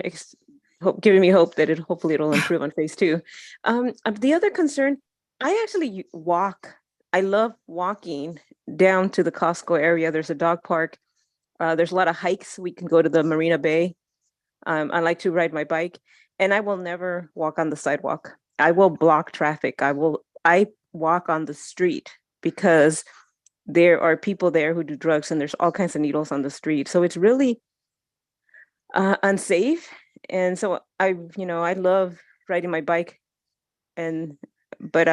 giving me hope that hopefully it'll improve on phase 2. The other concern, I actually walk. I love walking down to the Costco area. There's a dog park. There's a lot of hikes. We can go to the Marina Bay. I like to ride my bike, and I will never walk on the sidewalk. I will block traffic. I walk on the street because there are people there who do drugs, and there's all kinds of needles on the street. So it's really unsafe. And so I love riding my bike, but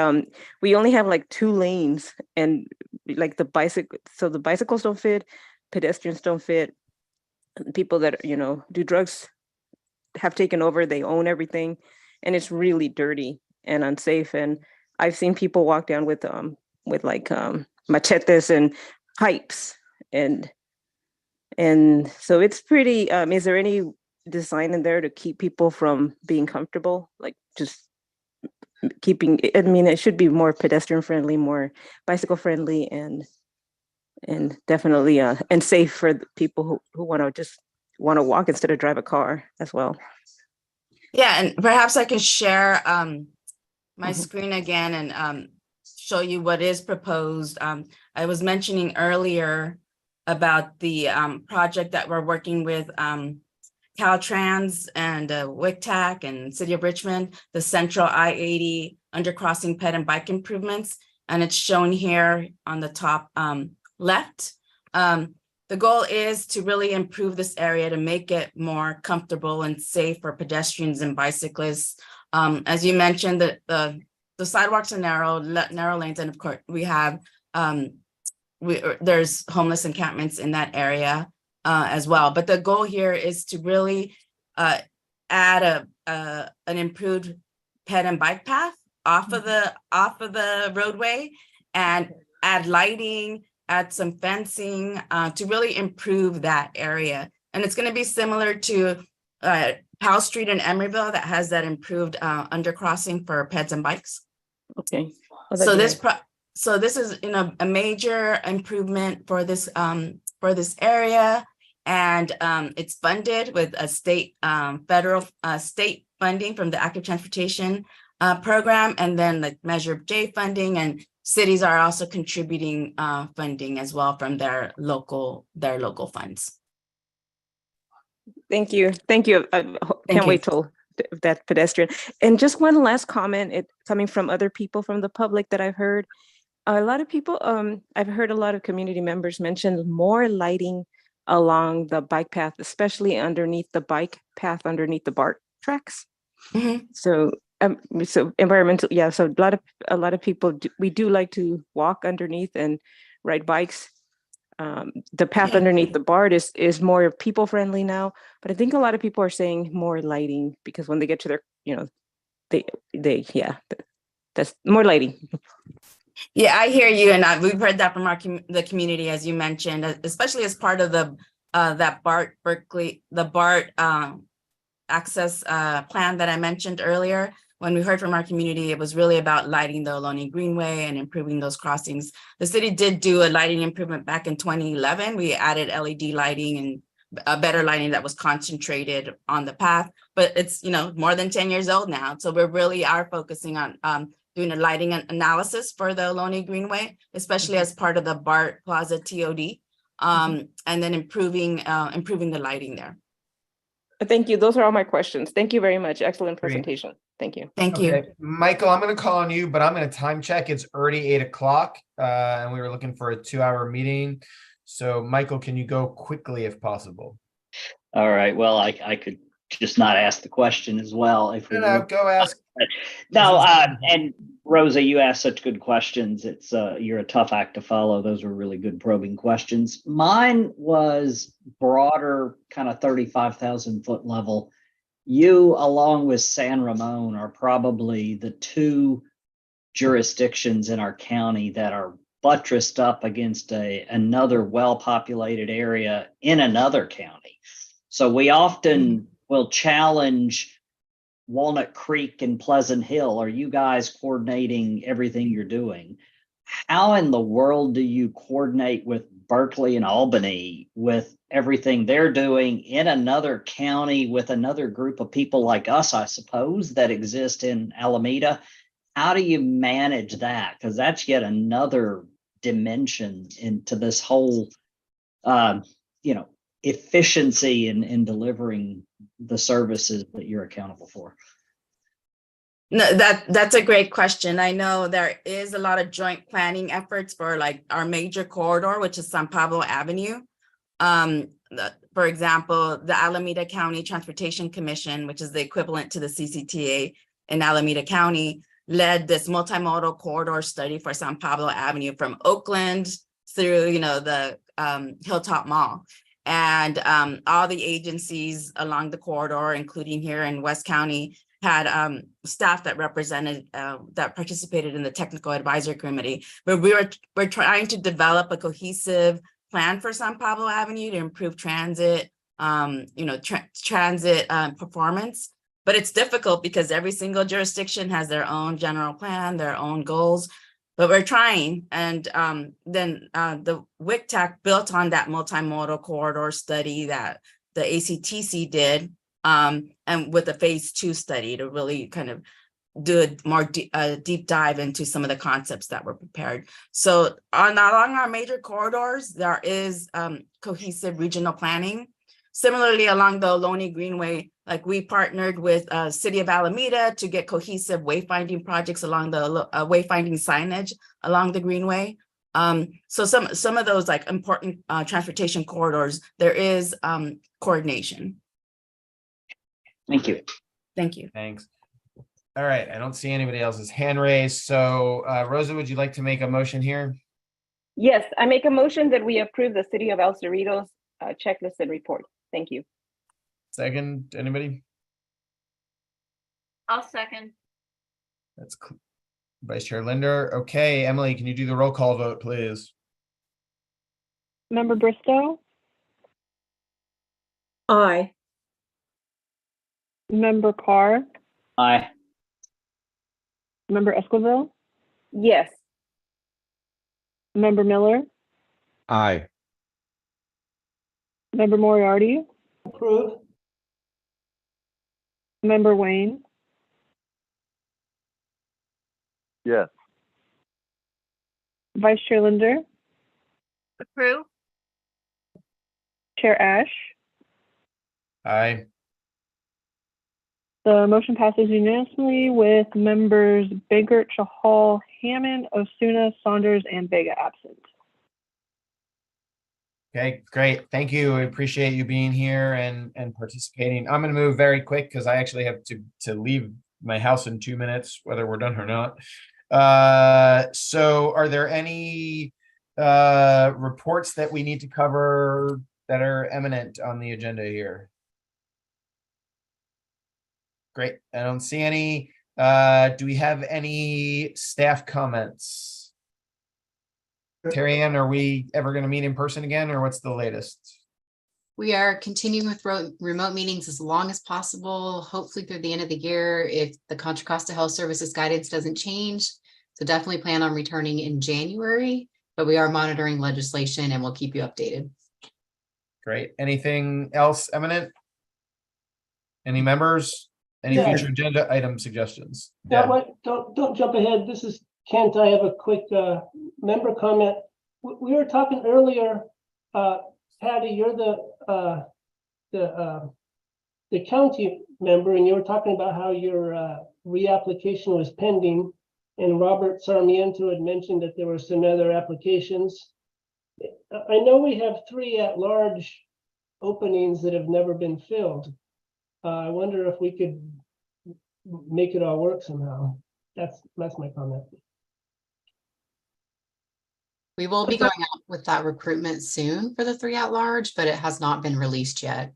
we only have like 2 lanes, and like the bicycles don't fit, pedestrians don't fit. People that do drugs have taken over. They own everything, and it's really dirty and unsafe. And I've seen people walk down with machetes and pipes, and so it's pretty. Is there any design in there to keep people from being comfortable, like just keeping? I mean, it should be more pedestrian friendly, more bicycle friendly, and definitely and safe for the people who want to walk instead of drive a car as well. Yeah, and perhaps I can share my Mhm. screen again and show you what is proposed. I was mentioning earlier about the project that we're working with Caltrans and WICTAC and City of Richmond, the Central I-80 undercrossing ped and bike improvements. And it's shown here on the top left. The goal is to really improve this area to make it more comfortable and safe for pedestrians and bicyclists. As you mentioned, the sidewalks are narrow lanes, and of course we have there's homeless encampments in that area as well. But the goal here is to really add an improved ped and bike path off of the roadway, and add lighting, add some fencing to really improve that area. And it's going to be similar to Powell Street in Emeryville that has that improved undercrossing for peds and bikes. Okay. Oh, So that'd be this this is a major improvement for this area, and it's funded with a state federal state funding from the Active Transportation program, and then the Measure J funding, and cities are also contributing funding as well from their local funds. Thank you. Thank you. Can't wait till that pedestrian. And just one last comment, it coming from other people from the public that I've heard. A lot of people, I've heard a lot of community members mention more lighting along the bike path, especially underneath the bike path, underneath the BART tracks. So environmental, yeah. So a lot of people, we do like to walk underneath and ride bikes. The path underneath the BART is more people friendly now, but I think a lot of people are saying more lighting because when they get to their, that's more lighting. Yeah, I hear you, and we've heard that from the community, as you mentioned, especially as part of the that BART Berkeley, the BART access plan that I mentioned earlier. When we heard from our community, it was really about lighting the Ohlone Greenway and improving those crossings. The city did do a lighting improvement back in 2011. We added LED lighting and better lighting that was concentrated on the path, but it's more than 10 years old now. So we really are focusing on doing a lighting analysis for the Ohlone Greenway, especially as part of the BART Plaza TOD, and then improving the lighting there. Thank you. Those are all my questions. Thank you very much. Excellent presentation. Thank you. Thank you. Michael, I'm going to call on you, but I'm going to time check. It's already 8 o'clock and we were looking for a 2-hour meeting. So Michael, can you go quickly if possible? All right. Well, I could just not ask the question as well. If we go ask. No, and Rosa, you asked such good questions. It's you're a tough act to follow. Those were really good probing questions. Mine was broader, kind of 35,000 foot level. You, along with San Ramon, are probably the two jurisdictions in our county that are buttressed up against another well-populated area in another county. So we often will challenge Walnut Creek and Pleasant Hill. Are you guys coordinating everything you're doing? How in the world do you coordinate with Berkeley and Albany with everything they're doing in another county with another group of people like us, I suppose, that exist in Alameda? How do you manage that? Because that's yet another dimension into this whole, efficiency in delivering the services that you're accountable for. No, that's a great question. I know there is a lot of joint planning efforts for like our major corridor, which is San Pablo Avenue. For example, the Alameda County Transportation Commission, which is the equivalent to the CCTA in Alameda County, led this multimodal corridor study for San Pablo Avenue from Oakland through, the Hilltop Mall. And all the agencies along the corridor, including here in West County, had staff that represented, that participated in the technical advisory committee. But we're trying to develop a cohesive plan for San Pablo Avenue to improve transit, transit performance. But it's difficult because every single jurisdiction has their own general plan, their own goals. But we're trying, and then the WICTAC built on that multimodal corridor study that the ACTC did and with a phase 2 study to really kind of do a more deep dive into some of the concepts that were prepared. So along our major corridors, there is cohesive regional planning. Similarly, along the Ohlone Greenway, like we partnered with City of Alameda to get cohesive wayfinding projects along the wayfinding signage along the Greenway. So some of those like important transportation corridors, there is coordination. Thank you. Thank you. Thanks. All right, I don't see anybody else's hand raised. So Rosa, would you like to make a motion here? Yes, I make a motion that we approve the City of El Cerrito's checklist and report. Thank you. Second, anybody? I'll second. That's Vice Chair Linder. Okay, Emily, can you do the roll call vote, please? Member Bristow, Aye. Member Carr, Aye. Member Esquivel, Yes. Member Miller, Aye. Member Moriarty, Approve. Member Wayne, Yes. Vice Chair Linder, Approve. Chair Ash. Aye. The motion passes unanimously with members Bankert, Chahal, Hammond, Osuna, Saunders, and Vega absent. Okay, great. Thank you. I appreciate you being here and participating. I'm going to move very quick because I actually have to leave my house in 2 minutes, whether we're done or not. So are there any reports that we need to cover that are eminent on the agenda here? Great. I don't see any. Do we have any staff comments? Terry Ann, are we ever going to meet in person again, or what's the latest? We are continuing with remote meetings as long as possible, hopefully through the end of the year, if the Contra Costa Health Services guidance doesn't change. So definitely plan on returning in January, but we are monitoring legislation and we'll keep you updated. Great. Anything else eminent? Any members? Any Yeah. future agenda item suggestions? Yeah, Deb? but don't jump ahead. This is Kent. I have a quick member comment. We were talking earlier, Patty, you're the county member, and you were talking about how your reapplication was pending. And Robert Sarmiento had mentioned that there were some other applications. I know we have 3 at-large openings that have never been filled. I wonder if we could make it all work somehow. That's my comment. We will be going out with that recruitment soon for the 3 at-large, but it has not been released yet.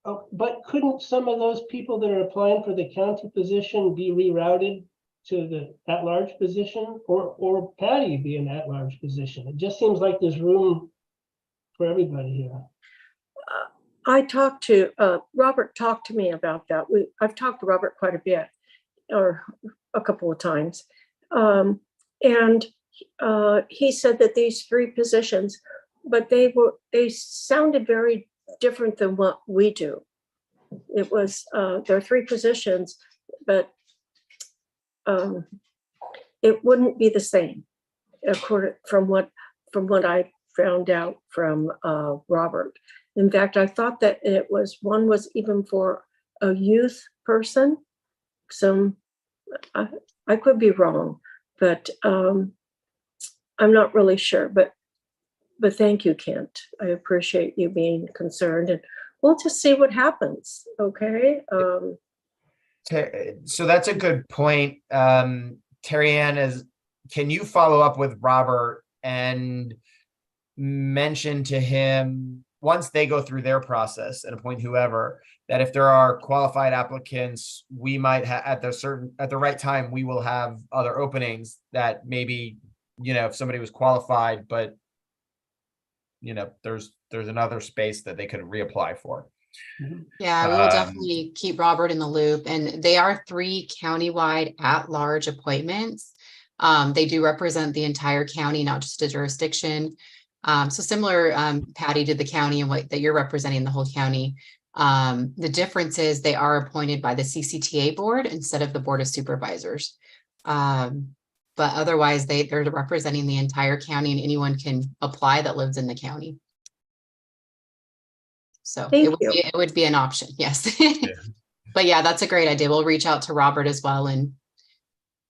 Oh, but couldn't some of those people that are applying for the county position be rerouted to the at-large position, or Patty be an at-large position? It just seems like there's room for everybody here. I talked to, Robert talked to me about that. I've talked to Robert quite a bit, or a couple of times. And he said that these 3 positions, but they sounded very different than what we do. It was, there are 3 positions, but it wouldn't be the same, according from what I found out from Robert. In fact, I thought that one was even for a youth person. I could be wrong, but I'm not really sure. But thank you, Kent. I appreciate you being concerned, and we'll just see what happens. Okay. So that's a good point. Terry Ann, can you follow up with Robert and mention to him, once they go through their process and appoint whoever, that if there are qualified applicants, we might have at the right time, we will have other openings that maybe, if somebody was qualified, but there's another space that they could reapply for. Yeah, we will definitely keep Robert in the loop, and they are 3 countywide at-large appointments. They do represent the entire county, not just a jurisdiction. So similar, Patty, to the county and what that you're representing the whole county. The difference is they are appointed by the CCTA board instead of the Board of Supervisors. But otherwise, they're representing the entire county, and anyone can apply that lives in the county. So it would be an option, yes. But yeah, that's a great idea. We'll reach out to Robert as well and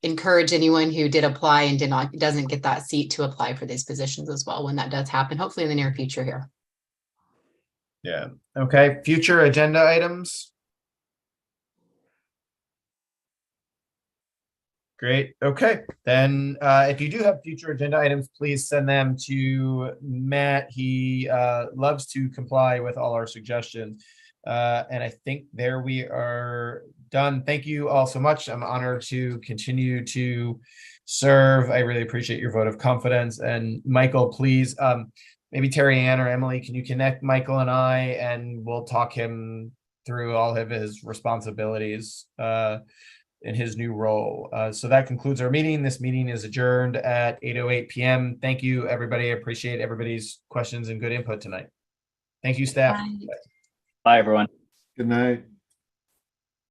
encourage anyone who did apply and doesn't get that seat to apply for these positions as well when that does happen, hopefully in the near future here. Yeah. Okay. Future agenda items. Great. Okay. Then if you do have future agenda items, please send them to Matt. He loves to comply with all our suggestions. And I think there we are done. Thank you all so much. I'm honored to continue to serve. I really appreciate your vote of confidence. And Michael, please, maybe Terry Ann or Emily, can you connect Michael and I, and we'll talk him through all of his responsibilities in his new role. So that concludes our meeting. This meeting is adjourned at 8:08 p.m. Thank you, everybody. I appreciate everybody's questions and good input tonight. Thank you, staff. Bye, everyone. Good night.